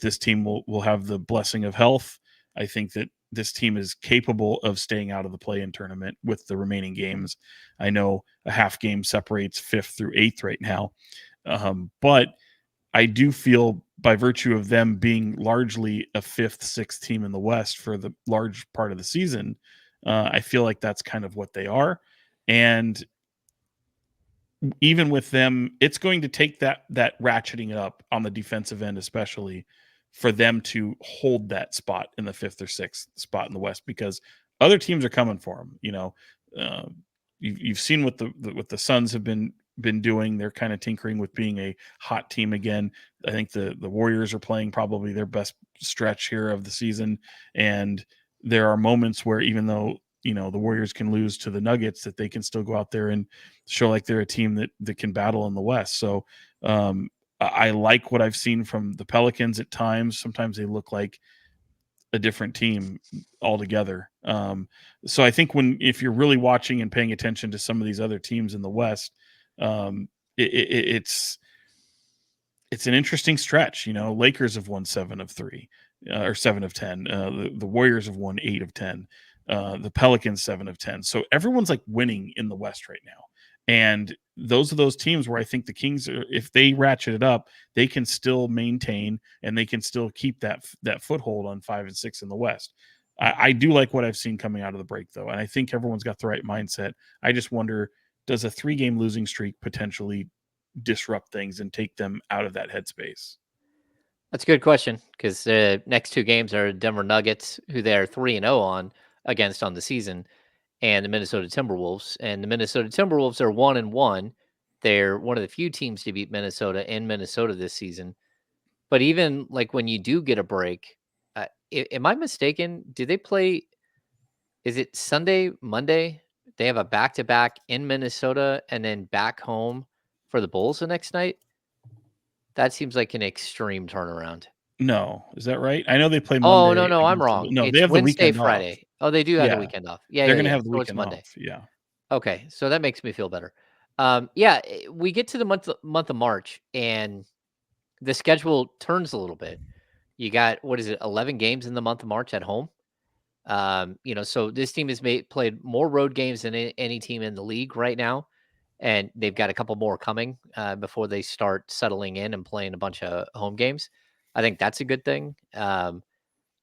this team will have the blessing of health. I think that this team is capable of staying out of the play-in tournament with the remaining games. I know a half game separates 5th through 8th right now. But I do feel, by virtue of them being largely a 5th, 6th team in the West for the large part of the season, I feel like that's kind of what they are. And even with them, it's going to take that ratcheting up on the defensive end, especially, for them to hold that spot in the 5th or 6th spot in the West, because other teams are coming for them. You know, you've seen what the Suns have been doing. They're kind of tinkering with being a hot team again. I think the Warriors are playing probably their best stretch here of the season, and there are moments where, even though the Warriors can lose to the Nuggets, that they can still go out there and show like they're a team that can battle in the West. So I like what I've seen from the Pelicans at times. Sometimes they look like a different team altogether. So I think if you're really watching and paying attention to some of these other teams in the West, it's an interesting stretch. Lakers have won 7 of 3 or 7 of 10. The Warriors have won 8 of 10. The Pelicans 7 of 10. So everyone's like winning in the West right now. And those are those teams where I think the Kings, if they ratchet it up, they can still maintain and they can still keep that foothold on 5 and 6 in the West. I do like what I've seen coming out of the break, though. And I think everyone's got the right mindset. I just wonder, does a 3-game losing streak potentially disrupt things and take them out of that headspace? That's a good question, because the next 2 games are Denver Nuggets, who they're 3-0 on against on the season, and the Minnesota Timberwolves. And the Minnesota Timberwolves are 1-1. They're one of the few teams to beat Minnesota in Minnesota this season. But even like when you do get a break, am I mistaken? Do they play? Is it Sunday, Monday? They have a back-to-back in Minnesota and then back home for the Bulls the next night. That seems like an extreme turnaround. No, is that right? I know they play Oh, Monday. no, I'm wrong. No, they It's have the Wednesday, weekend off. Friday. Oh, they do have the Yeah. weekend off. Yeah, They're yeah, going to yeah. have the So it's weekend Monday. off. Yeah. Okay, so that makes me feel better. Yeah, we get to the month of March, and the schedule turns a little bit. You got, what is it, 11 games in the month of March at home. So this team has played more road games than any team in the league right now, and they've got a couple more coming before they start settling in and playing a bunch of home games. I think that's a good thing.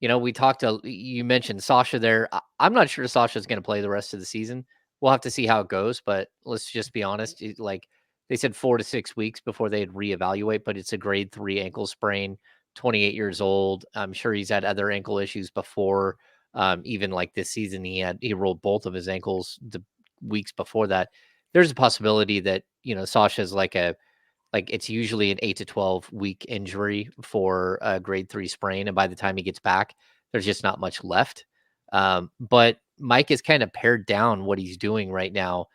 You mentioned Sasha there. I'm not sure Sasha's going to play the rest of the season. We'll have to see how it goes, but let's just be honest. Like they said, 4 to 6 weeks before they'd reevaluate, but it's a grade 3 ankle sprain, 28 years old. I'm sure he's had other ankle issues before. Even like this season, he rolled both of his ankles the weeks before that. There's a possibility that, Sasha's like it's usually an 8 to 12 week injury for a grade 3 sprain. And by the time he gets back, there's just not much left. But Mike is kind of pared down what he's doing right now.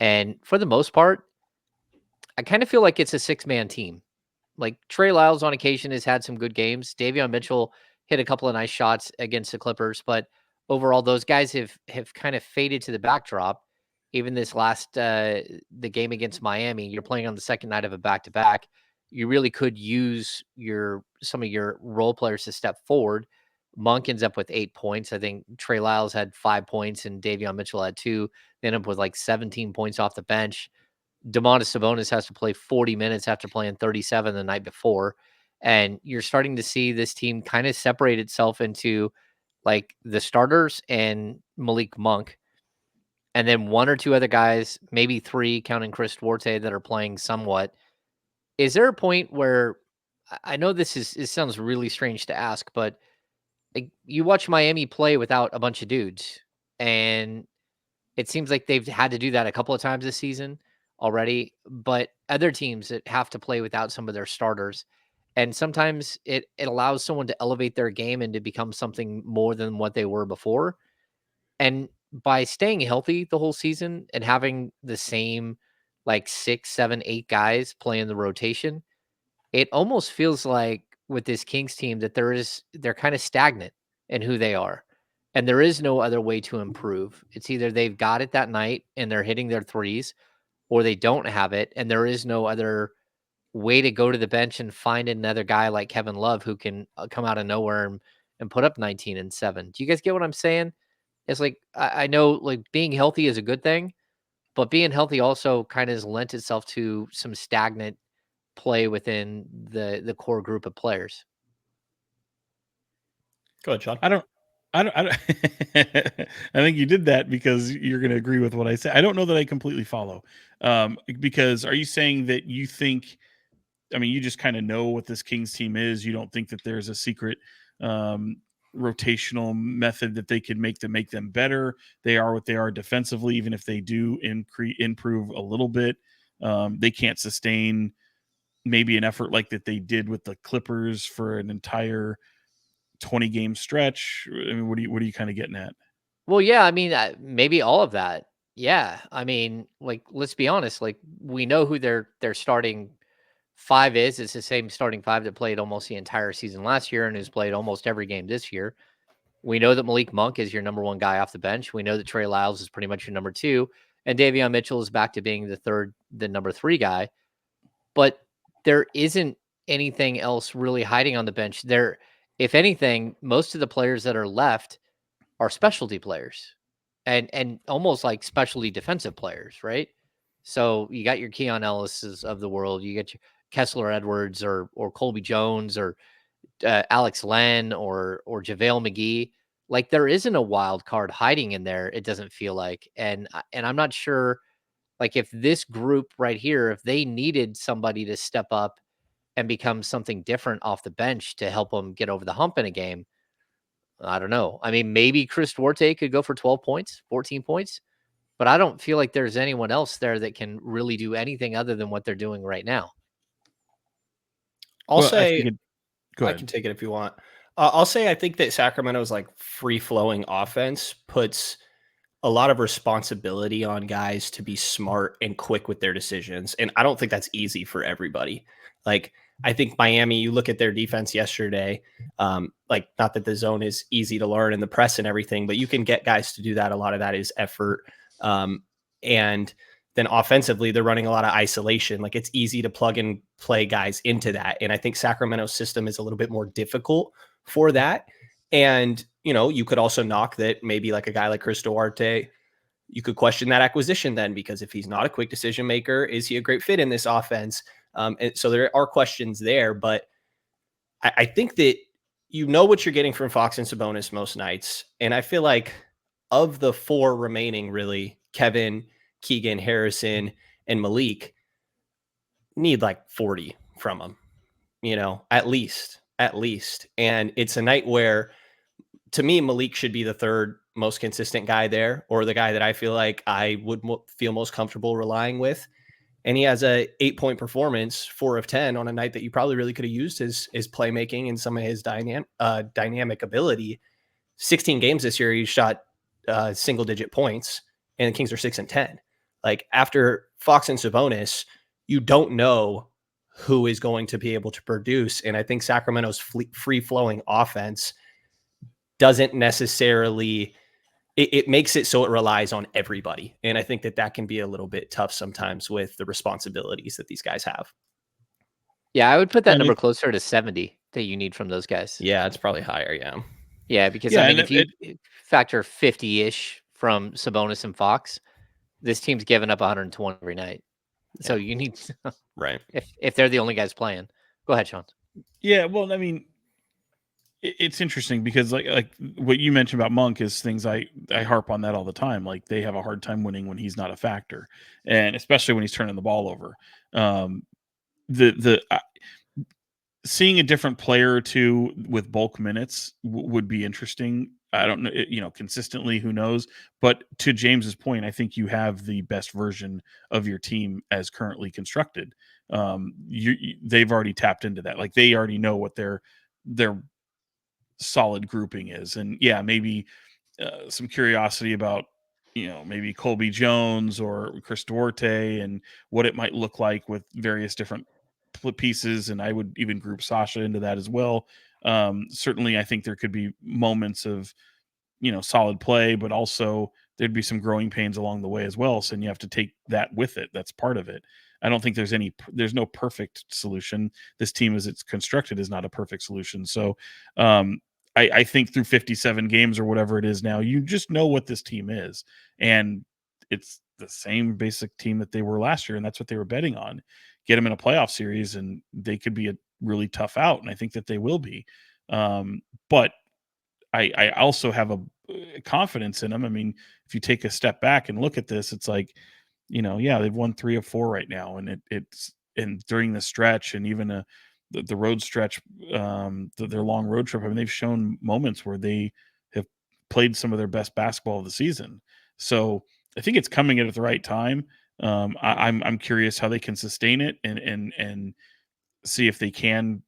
And for the most part, I kind of feel like it's a 6-man team. Like Trey Lyles on occasion has had some good games. Davion Mitchell hit a couple of nice shots against the Clippers, but overall, those guys have kind of faded to the backdrop. Even this last the game against Miami, you're playing on the second night of a back-to-back. You really could use some of your role players to step forward. Monk ends up with 8 points. I think Trey Lyles had 5 points and Davion Mitchell had 2. They end up with like 17 points off the bench. Domantas Sabonis has to play 40 minutes after playing 37 the night before. And you're starting to see this team kind of separate itself into like the starters and Malik Monk. And then 1 or 2 other guys, maybe 3, counting Chris Duarte, that are playing somewhat. Is there a point where I know it sounds really strange to ask, but like you watch Miami play without a bunch of dudes, and it seems like they've had to do that a couple of times this season already, but other teams that have to play without some of their starters. And sometimes it allows someone to elevate their game and to become something more than what they were before. And by staying healthy the whole season and having the same like 6, 7, 8 guys play in the rotation, it almost feels like with this Kings team that they're kind of stagnant in who they are. And there is no other way to improve. It's either they've got it that night and they're hitting their threes, or they don't have it and there is no other way to go to the bench and find another guy like Kevin Love who can come out of nowhere and put up 19 and 7. Do you guys get what I'm saying? It's like, I know like being healthy is a good thing, but being healthy also kind of has lent itself to some stagnant play within the core group of players. Go ahead, Sean. I don't I think you did that because you're going to agree with what I say. I don't know that I completely follow. Because are you saying that you think, I mean, you just kind of know what this Kings team is. You don't think that there's a secret rotational method that they could make to make them better. They are what they are defensively, even if they do improve a little bit. They can't sustain maybe an effort like that they did with the Clippers for an entire 20 game stretch. I mean, what are you kind of getting at? Well, yeah, I mean, maybe all of that. Yeah, I mean, like, let's be honest. Like, we know who their starting five is. It's the same starting five that played almost the entire season last year and who's played almost every game this year. We know that Malik Monk is your number one guy off the bench. We know that Trey Lyles is pretty much your number two, and Davion Mitchell is back to being the number three guy. But there isn't anything else really hiding on the bench. There, if anything, most of the players that are left are specialty players and almost like specialty defensive players, right? So you got your Keon Ellis's of the world, you get your Kessler Edwards or Colby Jones or Alex Len or JaVale McGee. Like there isn't a wild card hiding in there. It doesn't feel like, and I'm not sure. Like if this group right here, if they needed somebody to step up and become something different off the bench to help them get over the hump in a game, I don't know. I mean, maybe Chris Duarte could go for 12 points, 14 points, but I don't feel like there's anyone else there that can really do anything other than what they're doing right now. I'll say, go ahead. I can take it if you want. I'll say I think that Sacramento's like free-flowing offense puts a lot of responsibility on guys to be smart and quick with their decisions. And I don't think that's easy for everybody. Like, I think Miami, you look at their defense yesterday, like not that the zone is easy to learn in the press and everything, but you can get guys to do that. A lot of that is effort. And then offensively, they're running a lot of isolation. Like it's easy to plug and play guys into that. And I think Sacramento's system is a little bit more difficult for that. And, you know, you could also knock that maybe like a guy like Chris Duarte, you could question that acquisition then, because if he's not a quick decision maker, is he a great fit in this offense? And so there are questions there, but I think that you know what you're getting from Fox and Sabonis most nights. And I feel like of the four remaining, really, Kevin, Keegan, Harrison, and Malik need like 40 from them, you know, at least. And it's a night where, to me, Malik should be the third most consistent guy there, or the guy that I feel like I would feel most comfortable relying with. And he has a 8-point performance, 4 of 10 on a night that you probably really could have used his playmaking and some of his dynamic ability. 16 games this year, he shot single digit points, and the Kings are 6 and 10. Like after Fox and Sabonis, you don't know who is going to be able to produce. And I think Sacramento's free flowing offense doesn't necessarily, it makes it so it relies on everybody. And I think that can be a little bit tough sometimes with the responsibilities that these guys have. Yeah, I would put that number closer to 70 that you need from those guys. Yeah, it's probably higher. Yeah. Yeah, because I mean, if you factor 50-ish from Sabonis and Fox, this team's giving up 120 every night. So you need, right. If they're the only guys playing. Go ahead, Sean. Yeah, well, I mean, it's interesting because like what you mentioned about Monk is things I harp on that all the time. Like they have a hard time winning when he's not a factor, and especially when he's turning the ball over. Seeing a different player or two with bulk minutes would be interesting. I don't know, consistently, who knows? But to James's point, I think you have the best version of your team as currently constructed. They've already tapped into that. Like they already know what their solid grouping is. And yeah, maybe some curiosity about, maybe Colby Jones or Chris Duarte and what it might look like with various different pieces. And I would even group Sasha into that as well. Certainly, I think there could be moments of, solid play, but also there'd be some growing pains along the way as well. So you have to take that with it. That's part of it. I don't think there's no perfect solution. This team as it's constructed is not a perfect solution. So I think through 57 games or whatever it is now, you just know what this team is. And it's the same basic team that they were last year. And that's what they were betting on. Get them in a playoff series and they could be a really tough out. And I think that they will be. But I also have a confidence in them. I mean, if you take a step back and look at this, it's like, yeah, they've won 3 of 4 right now. And and during the stretch and even the road stretch, their long road trip, I mean, they've shown moments where they have played some of their best basketball of the season. So I think it's coming at the right time. I'm curious how they can sustain it and see if they can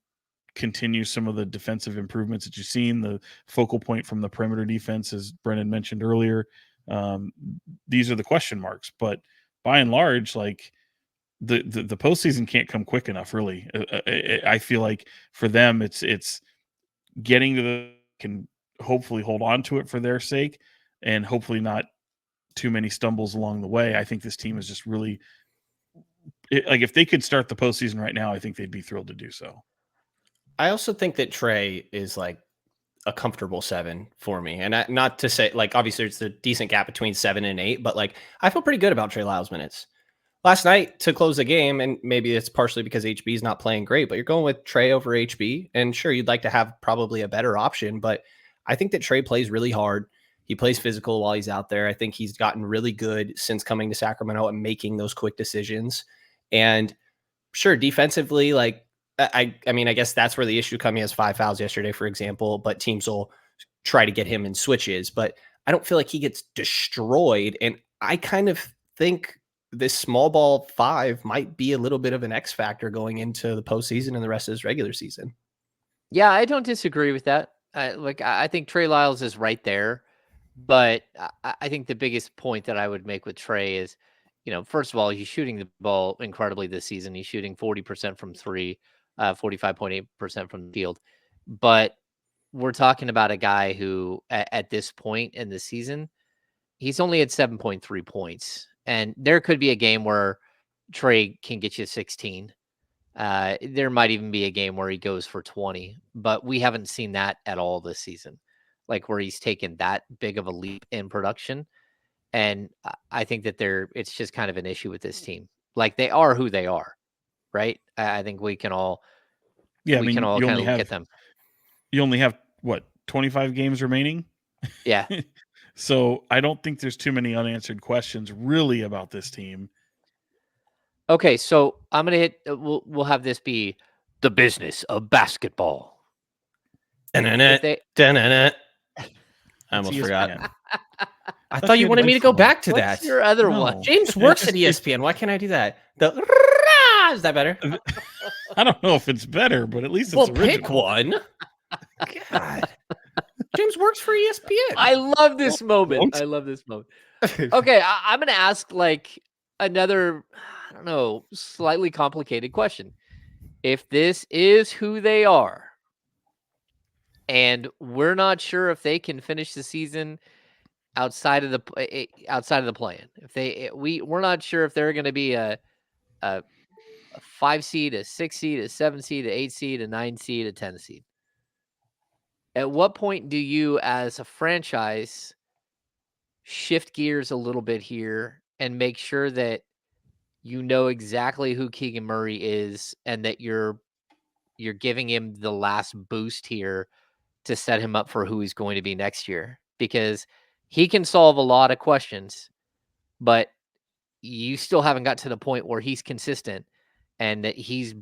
continue some of the defensive improvements that you've seen. The focal point from the perimeter defense, as Brenden mentioned earlier. These are the question marks, but by and large, like the postseason can't come quick enough. Really, I feel like for them, it's getting to can hopefully hold on to it for their sake, and hopefully not too many stumbles along the way. I think this team is just really like if they could start the postseason right now, I think they'd be thrilled to do so. I also think that Trey is like a comfortable 7 for me. And not to say, like, obviously it's a decent gap between 7 and 8, but like, I feel pretty good about Trey Lyles minutes. Last night to close the game, and maybe it's partially because HB is not playing great, but you're going with Trey over HB. And sure, you'd like to have probably a better option, but I think that Trey plays really hard. He plays physical while he's out there. I think he's gotten really good since coming to Sacramento and making those quick decisions. And sure, defensively, like, I mean, I guess that's where the issue comes. He has 5 fouls yesterday, for example, but teams will try to get him in switches. But I don't feel like he gets destroyed. And I kind of think this small ball 5 might be a little bit of an X factor going into the postseason and the rest of his regular season. Yeah, I don't disagree with that. I think Trey Lyles is right there. But I think the biggest point that I would make with Trey is, first of all, he's shooting the ball incredibly this season. He's shooting 40% from 3, 45.8% from the field. But we're talking about a guy who, at this point in the season, he's only at 7.3 points. And there could be a game where Trey can get you 16. There might even be a game where he goes for 20, but we haven't seen that at all this season, like where he's taken that big of a leap in production. And I think that it's just kind of an issue with this team. Like they are who they are, right? I think we can all, yeah, we can all kind of look at them. You only have what, 25 games remaining? Yeah. So I don't think there's too many unanswered questions really about this team. Okay, so I'm gonna hit. We'll have this be the business of basketball. I almost forgot. I thought you wanted me to go back to that. What's your other one? James works at ESPN. Why can't I do that? Is that better? I don't know if it's better, but at least it's original. Pick one. God. James works for ESPN. I love this moment. Okay, I'm going to ask like another, I don't know, slightly complicated question. If this is who they are, and we're not sure if they can finish the season outside of the play-in, we're not sure if they're going to be a 5 seed, a 6 seed, a 7 seed, a 8 seed, a 9 seed, a 10 seed. At what point do you, as a franchise, shift gears a little bit here and make sure that you know exactly who Keegan Murray is and that you're giving him the last boost here to set him up for who he's going to be next year? Because he can solve a lot of questions, but you still haven't got to the point where he's consistent and that he's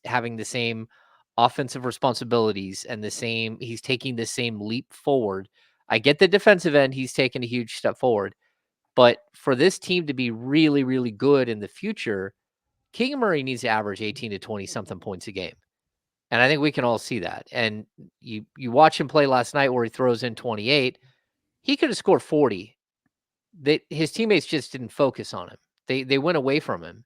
having the same offensive responsibilities and he's taking the same leap forward. I get the defensive end. He's taken a huge step forward, but for this team to be really, really good in the future, Keegan Murray needs to average 18 to 20 something points a game. And I think we can all see that. And you watch him play last night where he throws in 28. He could have scored 40. His teammates just didn't focus on him. They went away from him.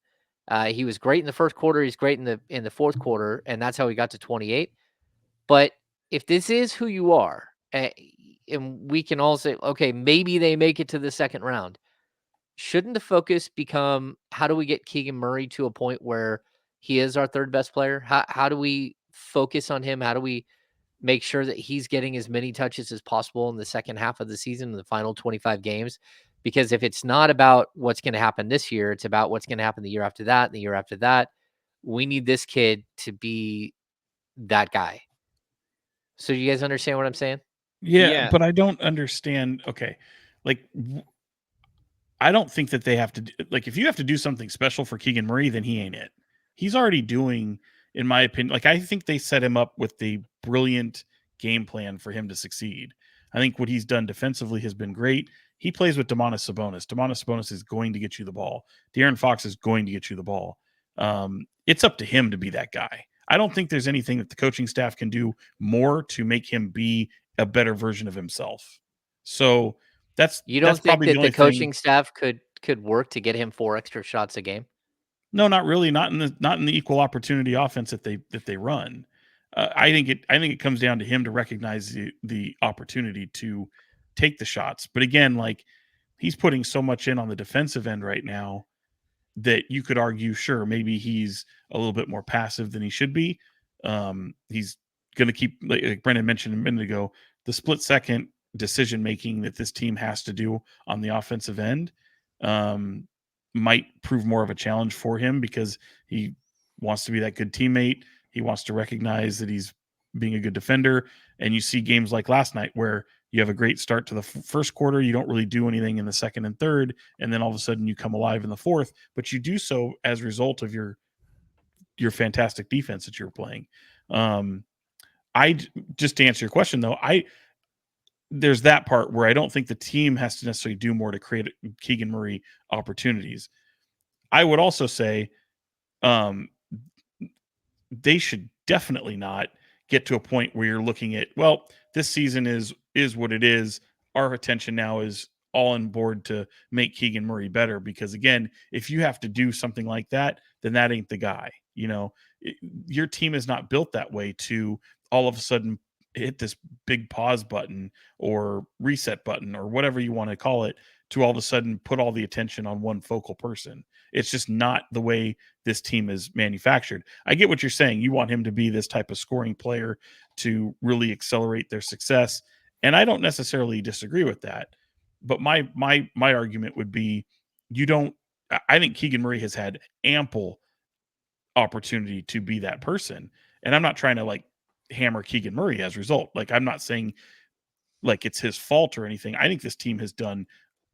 He was great in the first quarter. He's great in the fourth quarter, and that's how he got to 28. But if this is who you are, and we can all say, okay, maybe they make it to the second round. shouldn't the focus become how do we get Keegan Murray to a point where he is our third best player? How do we focus on him? How do we make sure that he's getting as many touches as possible in the second half of the season, in the final 25 games? Because if it's not about what's going to happen this year, it's about what's going to happen the year after that, and the year after that. We need this kid to be that guy. So you guys understand what I'm saying? Yeah. But I don't understand. Okay. Like, I don't think that they have to, like, if you have to do something special for Keegan Murray, then he ain't it. He's already doing, in my opinion, like, I think they set him up with the brilliant game plan for him to succeed. I think what he's done defensively has been great. He plays with Domantas Sabonis. Domantas Sabonis is going to get you the ball. De'Aaron Fox is going to get you the ball. It's up to him to be that guy. I don't think there's anything that the coaching staff can do more to make him be a better version of himself. So you don't think probably that the coaching staff could work to get him 4 extra shots a game? No, not really. Not in the equal opportunity offense that they run. I think it comes down to him to recognize the opportunity to take the shots. But again, like, he's putting so much in on the defensive end right now that you could argue, sure, maybe he's a little bit more passive than he should be. He's going to keep, like Brenden mentioned a minute ago, the split second decision making that this team has to do on the offensive end might prove more of a challenge for him because he wants to be that good teammate. He wants to recognize that he's being a good defender. And you see games like last night where you have a great start to the first quarter. You don't really do anything in the second and third. And then all of a sudden you come alive in the fourth, but you do so as a result of your fantastic defense that you're playing. Just to answer your question though, there's that part where I don't think the team has to necessarily do more to create Keegan Murray opportunities. I would also say they should definitely not get to a point where you're looking at, well, this season is what it is. Our attention now is all on board to make Keegan Murray better. Because again, if you have to do something like that, then that ain't the guy. Your team is not built that way to all of a sudden hit this big pause button or reset button or whatever you want to call it to all of a sudden put all the attention on one focal person. It's just not the way this team is manufactured. I get what you're saying. You want him to be this type of scoring player to really accelerate their success. And I don't necessarily disagree with that. But my argument would be I think Keegan Murray has had ample opportunity to be that person. And I'm not trying to like hammer Keegan Murray as a result. Like, I'm not saying like it's his fault or anything. I think this team has done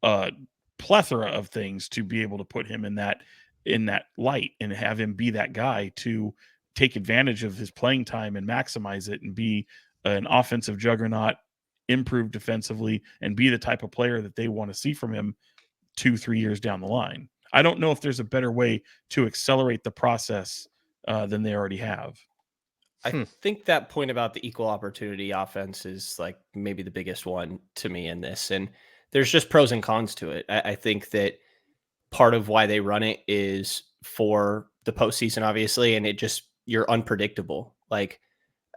a plethora of things to be able to put him in that light and have him be that guy to take advantage of his playing time and maximize it and be an offensive juggernaut, improve defensively, and be the type of player that they want to see from him 2-3 years down the line. I don't know if there's a better way to accelerate the process than they already have. I think that point about the equal opportunity offense is like maybe the biggest one to me in this. And there's just pros and cons to it. I think that part of why they run it is for the postseason, obviously, and you're unpredictable. Like,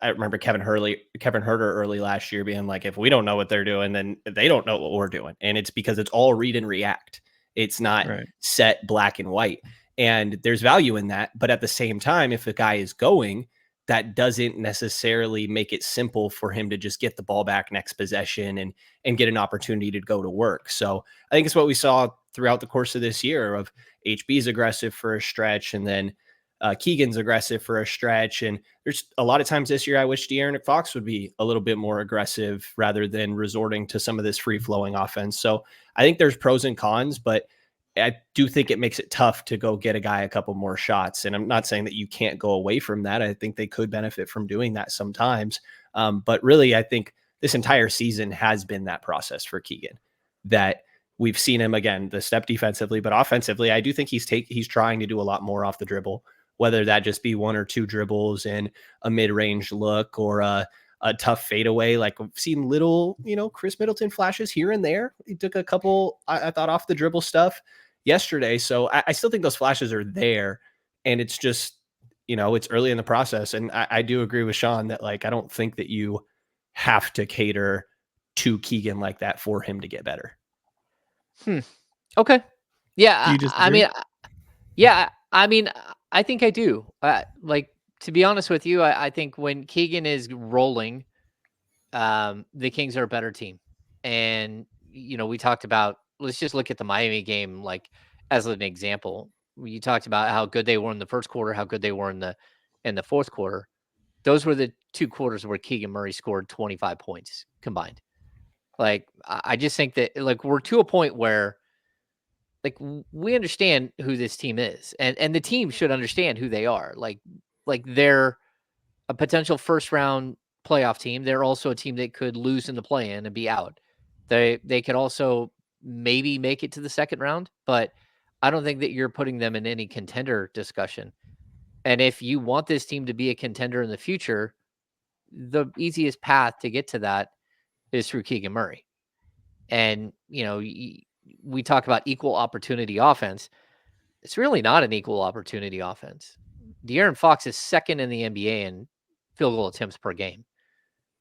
I remember Kevin Huerter early last year being like, if we don't know what they're doing, then they don't know what we're doing. And it's because it's all read and react. It's not set black and white. And there's value in that. But at the same time, if a guy is going, that doesn't necessarily make it simple for him to just get the ball back next possession and get an opportunity to go to work. So I think it's what we saw throughout the course of this year of HB's aggressive for a stretch and then Keegan's aggressive for a stretch. And there's a lot of times this year I wish De'Aaron Fox would be a little bit more aggressive rather than resorting to some of this free-flowing offense. So I think there's pros and cons, but I do think it makes it tough to go get a guy a couple more shots. And I'm not saying that you can't go away from that. I think they could benefit from doing that sometimes. But really, I think this entire season has been that process for Keegan, that we've seen him, again, the step defensively, but offensively, I do think he's trying to do a lot more off the dribble, whether that just be 1 or 2 dribbles in a mid-range look or a tough fadeaway. Like, we've seen little, Chris Middleton flashes here and there. He took a couple, I thought, off the dribble stuff yesterday. So I still think those flashes are there, and it's just, it's early in the process. And I do agree with Sean that, like, I don't think that you have to cater to Keegan like that for him to get better. Okay. Yeah, I mean, I think I do. Like, to be honest with you, I think when Keegan is rolling, the Kings are a better team. And, we talked about, let's just look at the Miami game, like, as an example. You talked about how good they were in the first quarter, how good they were in the fourth quarter. Those were the 2 quarters where Keegan Murray scored 25 points combined. Like, I just think that, like, we're to a point where, like, we understand who this team is, and the team should understand who they are. Like they're a potential first round playoff team. They're also a team that could lose in the play in and be out. They could also maybe make it to the second round, but I don't think that you're putting them in any contender discussion. And if you want this team to be a contender in the future, the easiest path to get to that is through Keegan Murray. And, we talk about equal opportunity offense. It's really not an equal opportunity offense. De'Aaron Fox is second in the NBA in field goal attempts per game.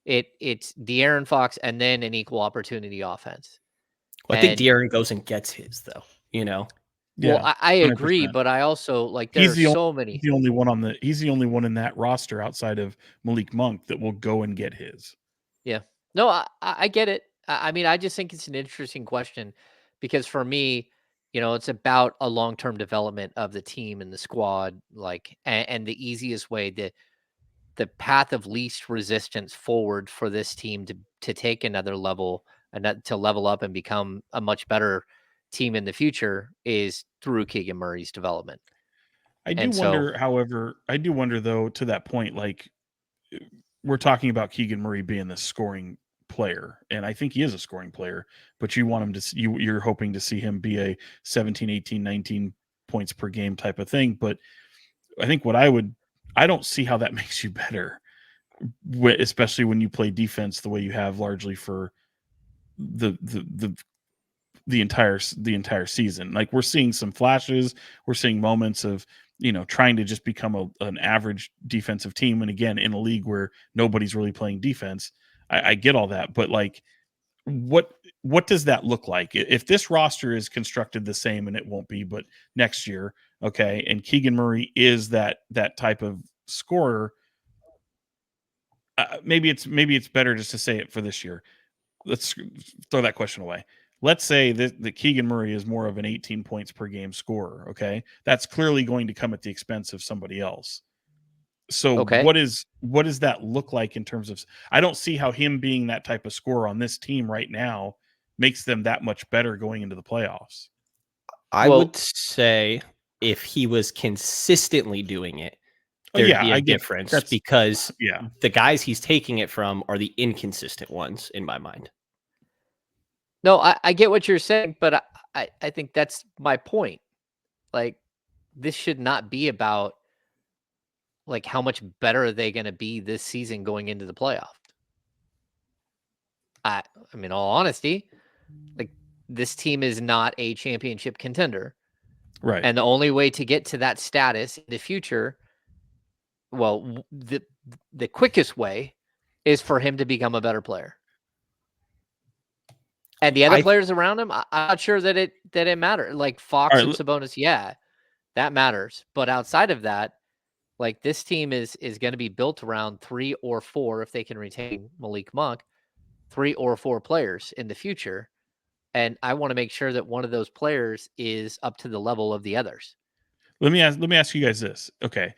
It's De'Aaron Fox and then an equal opportunity offense. Well, I think De'Aaron goes and gets his, though. Well, I agree, 100%. but I also, like, there's so many. He's the only one in that roster outside of Malik Monk that will go and get his. Yeah. No, I get it. I mean, I just think it's an interesting question because for me, it's about a long-term development of the team and the squad, like, and the easiest way, the path of least resistance forward for this team to take another level and to level up and become a much better team in the future is through Keegan Murray's development. I do wonder though, to that point, like, we're talking about Keegan Murray being the scoring player, and I think he is a scoring player, but you want him to you're hoping to see him be a 17, 18, 19 points per game type of thing. But I think I don't see how that makes you better, especially when you play defense the way you have largely for the entire season. Like, we're seeing some flashes, we're seeing moments of trying to just become an average defensive team, and again, in a league where nobody's really playing defense. I get all that, but, like, what does that look like if this roster is constructed the same? And it won't be, but next year, okay, and Keegan Murray is that type of scorer. Maybe it's better just to say it for this year. Let's throw that question away. Let's say that Keegan Murray is more of an 18 points per game scorer. Okay, that's clearly going to come at the expense of somebody else. So Okay. what does that look like in terms of? I don't see how him being that type of scorer on this team right now makes them that much better going into the playoffs. I would say if he was consistently doing it, there'd be a difference, because the guys he's taking it from are the inconsistent ones in my mind. No, I get what you're saying, but I think that's my point. Like, this should not be about, like, how much better are they going to be this season going into the playoffs. I mean, in all honesty, like, this team is not a championship contender. Right. And the only way to get to that status in the future, well, the quickest way is for him to become a better player. And the other players around him, I'm not sure that it matters. Like Fox and Sabonis, yeah, that matters. But outside of that, like, this team is going to be built around 3 or 4, if they can retain Malik Monk, 3 or 4 players in the future. And I want to make sure that one of those players is up to the level of the others. Let me ask you guys this. Okay,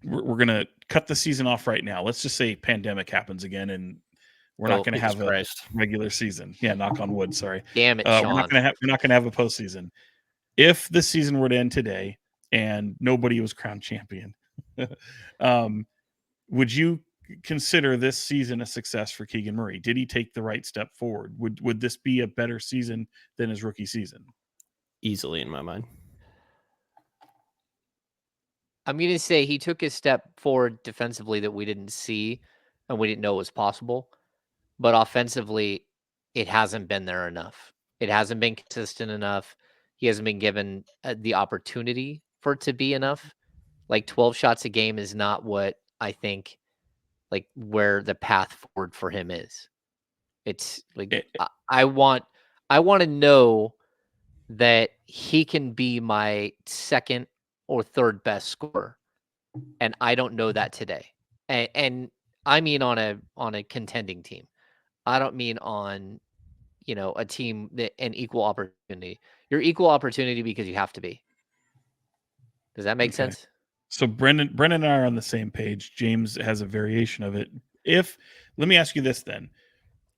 we're gonna cut the season off right now. Let's just say pandemic happens again, and we're not going to have a regular season. Yeah, knock on wood. Sorry. Damn it, Sean. We're not going to have a postseason. If this season were to end today and nobody was crowned champion, would you consider this season a success for Keegan Murray? Did he take the right step forward? Would this be a better season than his rookie season? Easily, in my mind. I'm going to say he took a step forward defensively that we didn't see and we didn't know was possible. But offensively, it hasn't been there enough. It hasn't been consistent enough. He hasn't been given the opportunity for it to be enough. Like, 12 shots a game is not what I think, like, where the path forward for him is. It's like, I want to know that he can be my second or third best scorer. And I don't know that today. And I mean on a contending team. I don't mean on, a team that an equal opportunity. You're equal opportunity because you have to be. Does that make sense? So Brenden and I are on the same page. James has a variation of it. Let me ask you this then.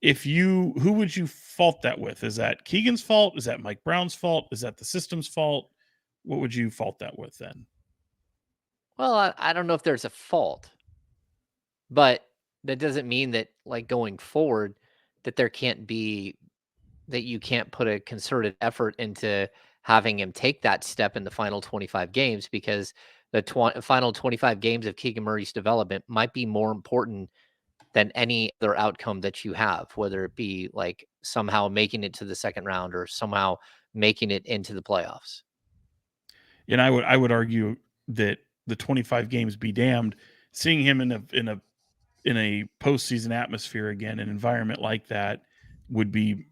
Who would you fault that with? Is that Keegan's fault? Is that Mike Brown's fault? Is that the system's fault? What would you fault that with then? Well, I don't know if there's a fault, but that doesn't mean that, like, going forward, that you can't put a concerted effort into having him take that step in the final 25 games, because the final 25 games of Keegan Murray's development might be more important than any other outcome that you have, whether it be like somehow making it to the second round or somehow making it into the playoffs. And I would argue that the 25 games be damned, seeing him in a postseason atmosphere again, an environment like that would be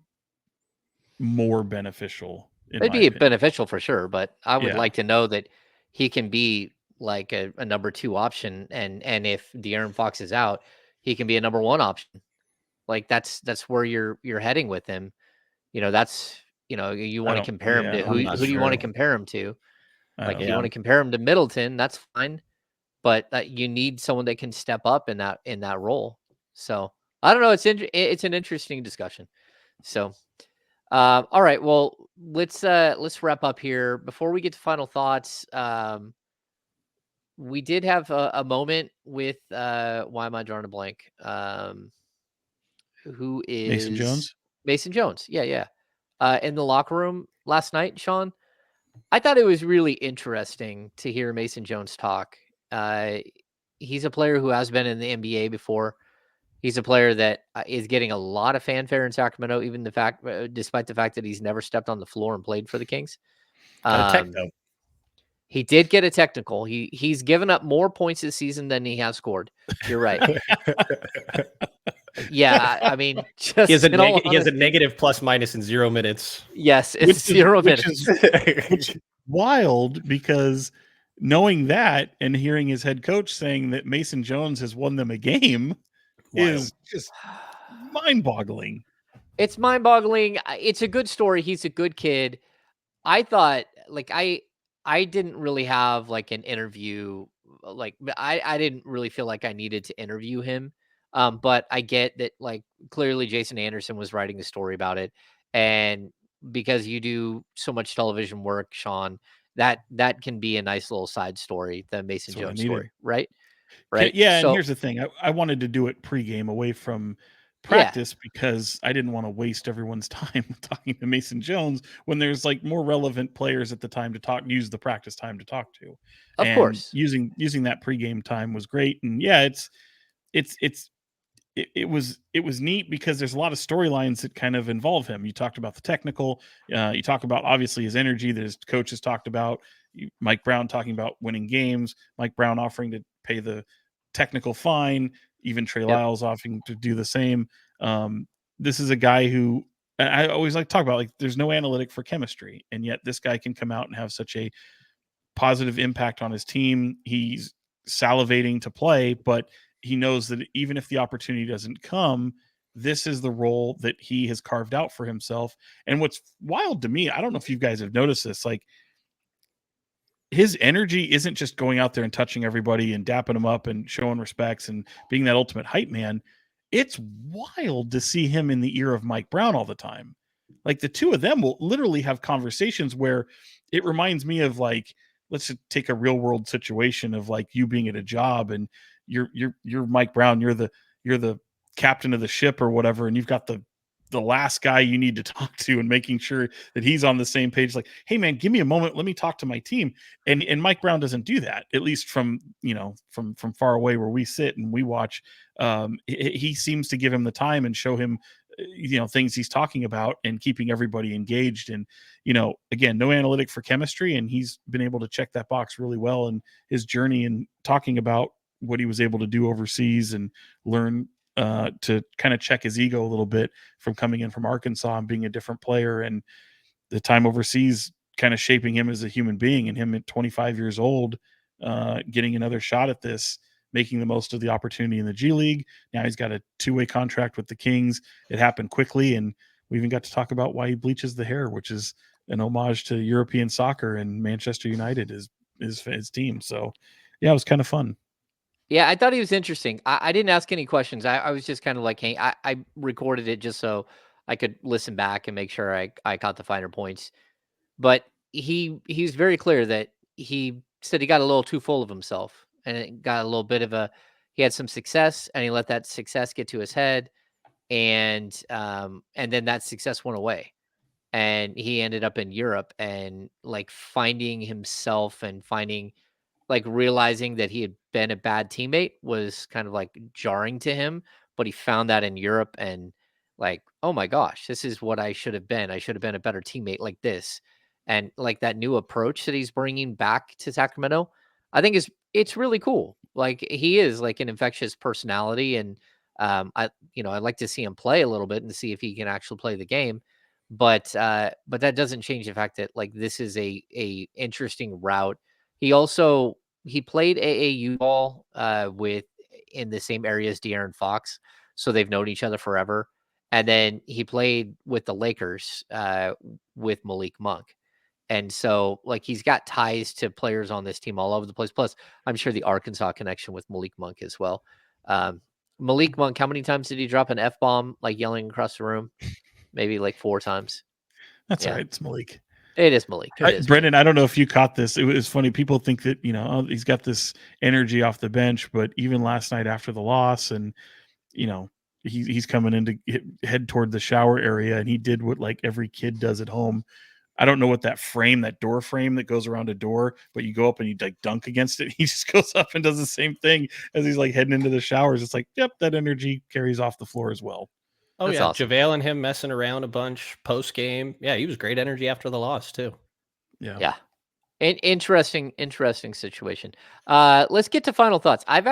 more beneficial. It'd be beneficial for sure, but I would like to know that he can be like a number 2 option, and if De'Aaron Fox is out, he can be a number 1 option. Like that's where you're heading with him. That's you want to compare him to who do you want to compare him to? Like if you want to compare him to Middleton, that's fine, but you need someone that can step up in that role. So I don't know. It's an interesting discussion. So. All right. Well, let's wrap up here before we get to final thoughts. We did have a moment with why am I drawing a blank? Who is Mason Jones? Mason Jones. Yeah. In the locker room last night, Sean. I thought it was really interesting to hear Mason Jones talk. He's a player who has been in the NBA before. He's a player that is getting a lot of fanfare in Sacramento, despite the fact that he's never stepped on the floor and played for the Kings. He did get a technical. He's given up more points this season than he has scored. You're right. Yeah, I mean, just he has a negative plus minus in 0 minutes. Yes, it's 0 minutes. Which is wild, because knowing that and hearing his head coach saying that Mason Jones has won them a game is just mind-boggling. It's mind-boggling. It's a good story. He's a good kid. I thought, like, I didn't really have like an interview. Like, I didn't really feel like I needed to interview him. But I get that, like, clearly Jason Anderson was writing a story about it, and because you do so much television work, Sean, that can be a nice little side story, the Mason Jones story, right? Right. Yeah. And here's the thing. I wanted to do it pregame away from practice because I didn't want to waste everyone's time talking to Mason Jones when there's like more relevant players at the time to use the practice time to talk to. Of course. Using that pregame time was great. And yeah, it was neat because there's a lot of storylines that kind of involve him. You talked about the technical, you talk about obviously his energy that his coaches talked about, Mike Brown talking about winning games, Mike Brown offering to pay the technical fine, even Trey Lyles offering to do the same. This is a guy who I always like to talk about, like, there's no analytic for chemistry, and yet this guy can come out and have such a positive impact on his team. He's salivating to play, but he knows that even if the opportunity doesn't come, this is the role that he has carved out for himself. And what's wild to me, I don't know if you guys have noticed this, like, his energy isn't just going out there and touching everybody and dapping them up and showing respects and being that ultimate hype man. It's wild to see him in the ear of Mike Brown all the time. Like, the two of them will literally have conversations where it reminds me of, like, let's just take a real world situation of like you being at a job and you're Mike Brown, you're the captain of the ship or whatever, and you've got the last guy you need to talk to and making sure that he's on the same page. Like, hey man, give me a moment, let me talk to my team. And Mike Brown doesn't do that, at least from far away where we sit and we watch. He seems to give him the time and show him things he's talking about and keeping everybody engaged. And again, no analytic for chemistry, and he's been able to check that box really well in his journey and talking about what he was able to do overseas and learn to kind of check his ego a little bit from coming in from Arkansas and being a different player. And the time overseas kind of shaping him as a human being, and him at 25 years old, getting another shot at this, making the most of the opportunity in the G League. Now he's got a 2-way contract with the Kings. It happened quickly, and we even got to talk about why he bleaches the hair, which is an homage to European soccer, and Manchester United is his team. So yeah, it was kind of fun. Yeah, I thought he was interesting. I didn't ask any questions. I was just kind of like, hey, I recorded it just so I could listen back and make sure I caught the finer points. But he's very clear that he said he got a little too full of himself, and it got a little bit of he had some success, and he let that success get to his head, and then that success went away, and he ended up in Europe and like finding himself and realizing that he had been a bad teammate was kind of like jarring to him, but he found that in Europe and like, oh my gosh, this is what I should have been. I should have been a better teammate like this. And like that new approach that he's bringing back to Sacramento, I think it's really cool. Like he is like an infectious personality, and I'd like to see him play a little bit and see if he can actually play the game. But that doesn't change the fact that like this is a interesting route. He played AAU ball with in the same area as De'Aaron Fox, so they've known each other forever. And then he played with the Lakers with Malik Monk, and so like he's got ties to players on this team all over the place. Plus, I'm sure the Arkansas connection with Malik Monk as well. Malik Monk, how many times did he drop an F-bomb like yelling across the room? Maybe like 4 times. That's all right. It's Malik. It is Malik. Brenden, I don't know if you caught this. It was funny. People think that, he's got this energy off the bench, but even last night after the loss, and, he's coming in to head toward the shower area, and he did what like every kid does at home. I don't know what that door frame that goes around a door, but you go up and you like dunk against it. He just goes up and does the same thing as he's like heading into the showers. It's like, yep, that energy carries off the floor as well. Oh, that's awesome. JaVale and him messing around a bunch post game. Yeah, he was great energy after the loss too. Yeah. Interesting situation. Let's get to final thoughts. I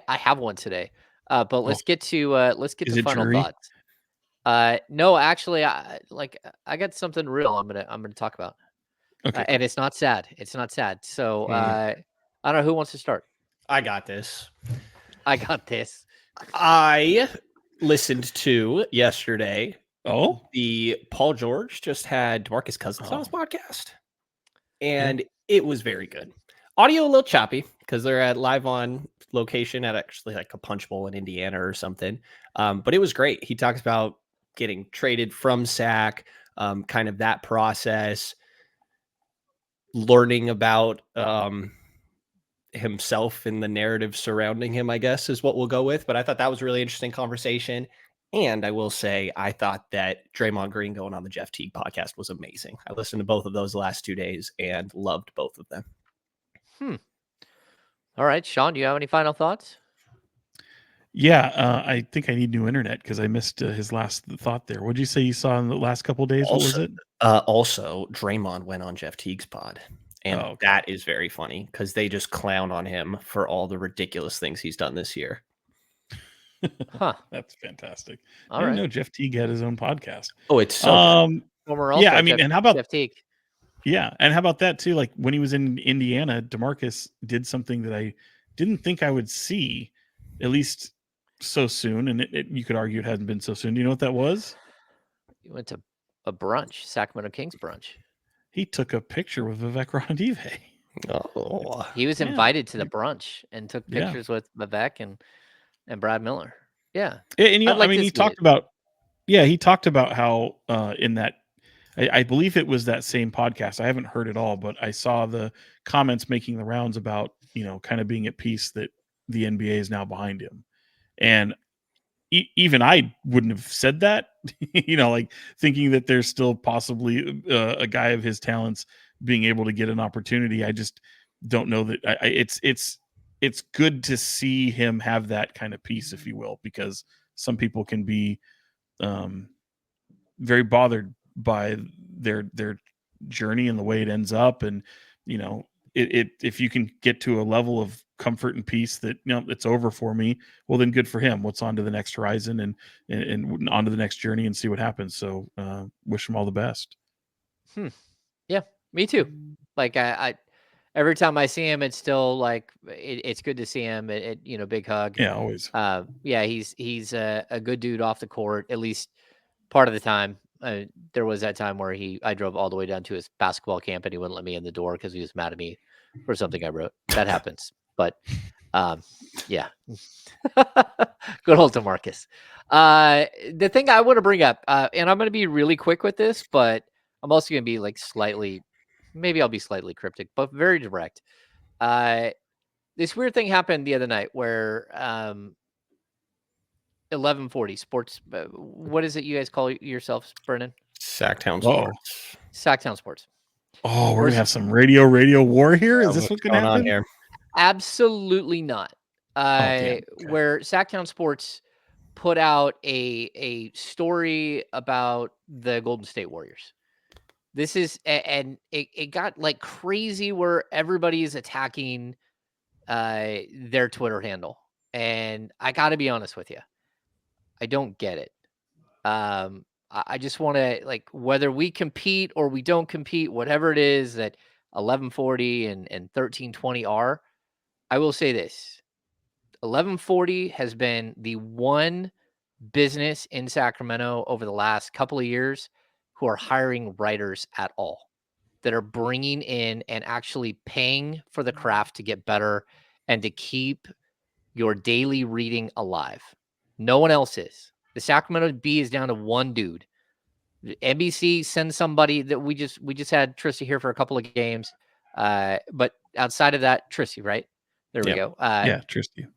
have one today. But let's get to final thoughts. No, actually, I got something real I'm gonna talk about. Okay. And it's not sad. So I don't know who wants to start. I got this. I listened to yesterday. Oh, the Paul George just had DeMarcus Cousins on his podcast, and it was very good. Audio a little choppy because they're at live on location at actually like a punch bowl in Indiana or something. But it was great. He talks about getting traded from SAC, kind of that process, learning about himself and the narrative surrounding him, I guess, is what we'll go with. But I thought that was a really interesting conversation. And I will say, I thought that Draymond Green going on the Jeff Teague podcast was amazing. I listened to both of those the last 2 days and loved both of them. All right, Sean, do you have any final thoughts? Yeah, I think I need new internet because I missed his last thought there. What did you say you saw in the last couple of days? Also, what was it? Also, Draymond went on Jeff Teague's pod. And that is very funny because they just clown on him for all the ridiculous things he's done this year. That's fantastic. I didn't know Jeff Teague had his own podcast. Oh, it's so good. And how about Jeff Teague? Yeah, and how about that too? Like when he was in Indiana, DeMarcus did something that I didn't think I would see, at least so soon. And you could argue it hasn't been so soon. Do you know what that was? He went to a brunch, Sacramento Kings brunch. He took a picture with Vivek Ranadive. Oh, he was invited to the brunch and took pictures with Vivek and Brad Miller. Yeah, and he talked about how in that. I believe it was that same podcast. I haven't heard it all, but I saw the comments making the rounds about, kind of being at peace that the NBA is now behind him. And even I wouldn't have said that, like thinking that there's still possibly a guy of his talents being able to get an opportunity. I just don't know that it's good to see him have that kind of peace, if you will, because some people can be very bothered by their journey and the way it ends up. And, if you can get to a level of comfort and peace that, it's over for me, well, then good for him. What's on to the next horizon and on to the next journey and see what happens. So wish him all the best. Yeah, me too. Like I every time I see him, it's still like it's good to see him. Big hug. Yeah, always. Yeah, he's a good dude off the court, at least part of the time. There was that time where I drove all the way down to his basketball camp and he wouldn't let me in the door because he was mad at me for something I wrote. That happens, but yeah, good old DeMarcus. The thing I want to bring up, and I'm going to be really quick with this, but I'm also going to be like maybe I'll be slightly cryptic, but very direct. This weird thing happened the other night where 1140 Sports. What is it you guys call yourselves, Brenden? Sacktown Oh. Sports. Sacktown Sports. Oh, we're gonna have some radio war here. Is this what's gonna happen? On here? Absolutely not. Okay. Where Sacktown Sports put out a story about the Golden State Warriors. This is and it got like crazy where everybody is attacking their Twitter handle. And I got to be honest with you. I don't get it. I just want to, like, whether we compete or we don't compete, whatever it is that 1140 and 1320 are, I will say this. 1140 has been the one business in Sacramento over the last couple of years who are hiring writers at all, that are bringing in and actually paying for the craft to get better and to keep your daily reading alive. No one else is. The Sacramento Bee is down to one dude. NBC sends somebody that we just had Tristy here for a couple of games. But outside of that, Tristy, right? There we go. Yeah, Tristy.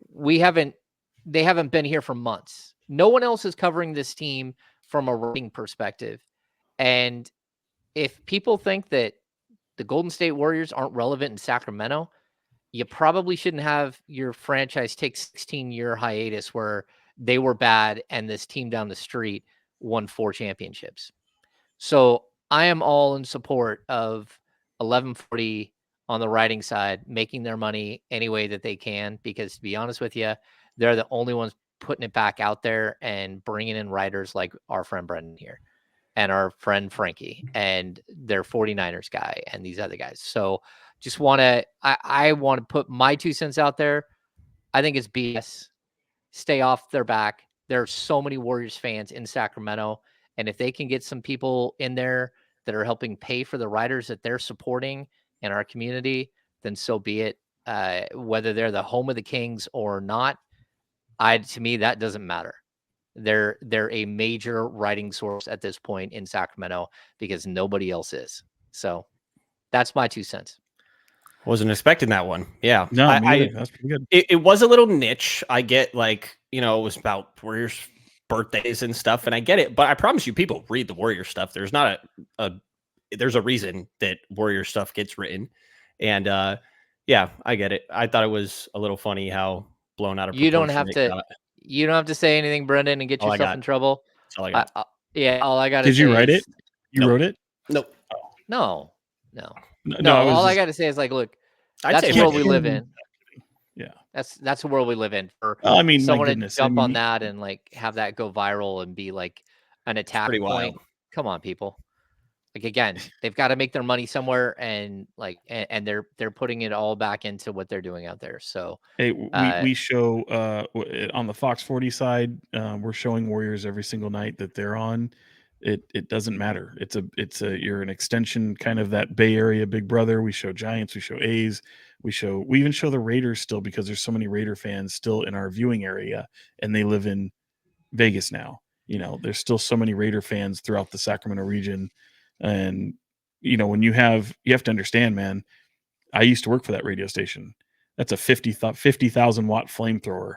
They haven't been here for months. No one else is covering this team from a writing perspective. And if people think that the Golden State Warriors aren't relevant in Sacramento, you probably shouldn't have your franchise take 16-year hiatus where they were bad and this team down the street won 4 championships. So I am all in support of 1140 on the writing side, making their money any way that they can, because to be honest with you, they're the only ones putting it back out there and bringing in writers like our friend Brenden here and our friend Frankie and their 49ers guy and these other guys. So just I want to put my 2 cents out there. I think it's BS. Stay off their back. There are so many Warriors fans in Sacramento. And if they can get some people in there that are helping pay for the writers that they're supporting in our community, then so be it. Whether they're the home of the Kings or not, to me, that doesn't matter. They're a major writing source at this point in Sacramento because nobody else is. So that's my 2 cents. Wasn't expecting that one. Yeah. No, that's pretty good. It was a little niche. I get, like, it was about Warriors birthdays and stuff, and I get it, but I promise you, people read the Warrior stuff. There's not there's a reason that Warrior stuff gets written. And yeah, I get it. I thought it was a little funny how blown out of proportion you don't have to say anything, Brenden, and get yourself in trouble. That's all I got. All I got to say. Did you write it? You wrote it? Nope. No. All I got to say is, like, look, that's the world we live in. Yeah, that's the world we live in. For someone to jump on that and like have that go viral and be like an attack point. Wild. Come on, people. Like, again, they've got to make their money somewhere, and like, and they're putting it all back into what they're doing out there. So hey, we show on the Fox 40 side, we're showing Warriors every single night that they're on. It doesn't matter. You're an extension, kind of that Bay Area Big Brother. We show Giants, we show A's, we even show the Raiders still, because there's so many Raider fans still in our viewing area, and they live in Vegas now. There's still so many Raider fans throughout the Sacramento region. And when you have to understand, man, I used to work for that radio station. That's a 50,000 watt flamethrower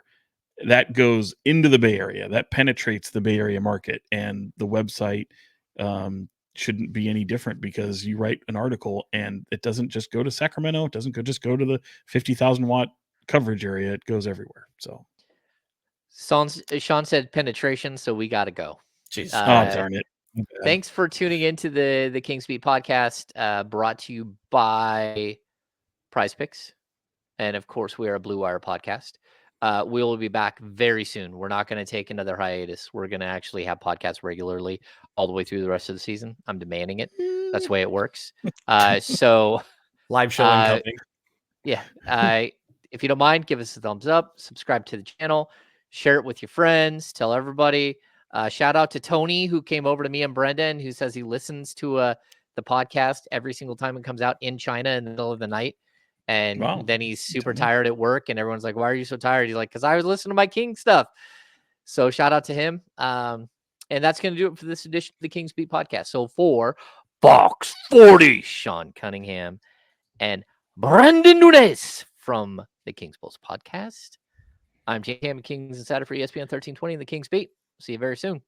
that goes into the Bay Area, that penetrates the Bay Area market. And the website shouldn't be any different, because you write an article and it doesn't just go to Sacramento. It doesn't just go to the 50,000 watt coverage area. It goes everywhere. So Sean said penetration, so we got to go. Jeez. Darn it. Thanks for tuning into the KINGSBEAT podcast, brought to you by Prize Picks. And of course, we are a Blue Wire podcast. We will be back very soon. We're not going to take another hiatus. We're going to actually have podcasts regularly all the way through the rest of the season. I'm demanding it. That's the way it works. So live show incoming. Yeah. If you don't mind, give us a thumbs up, subscribe to the channel, share it with your friends, tell everybody. Shout out to Tony, who came over to me and Brenden, who says he listens to the podcast every single time it comes out in China in the middle of the night. And then he's super tired at work, and everyone's like, "Why are you so tired?" He's like, "Because I was listening to my King stuff." So shout out to him. And that's going to do it for this edition of the King's Beat podcast. So for Box 40, Sean Cunningham and Brenden Nunes from the Kings Pulse podcast, I'm Cam Kings Insider for ESPN 1320 and the Kings Beat. See you very soon.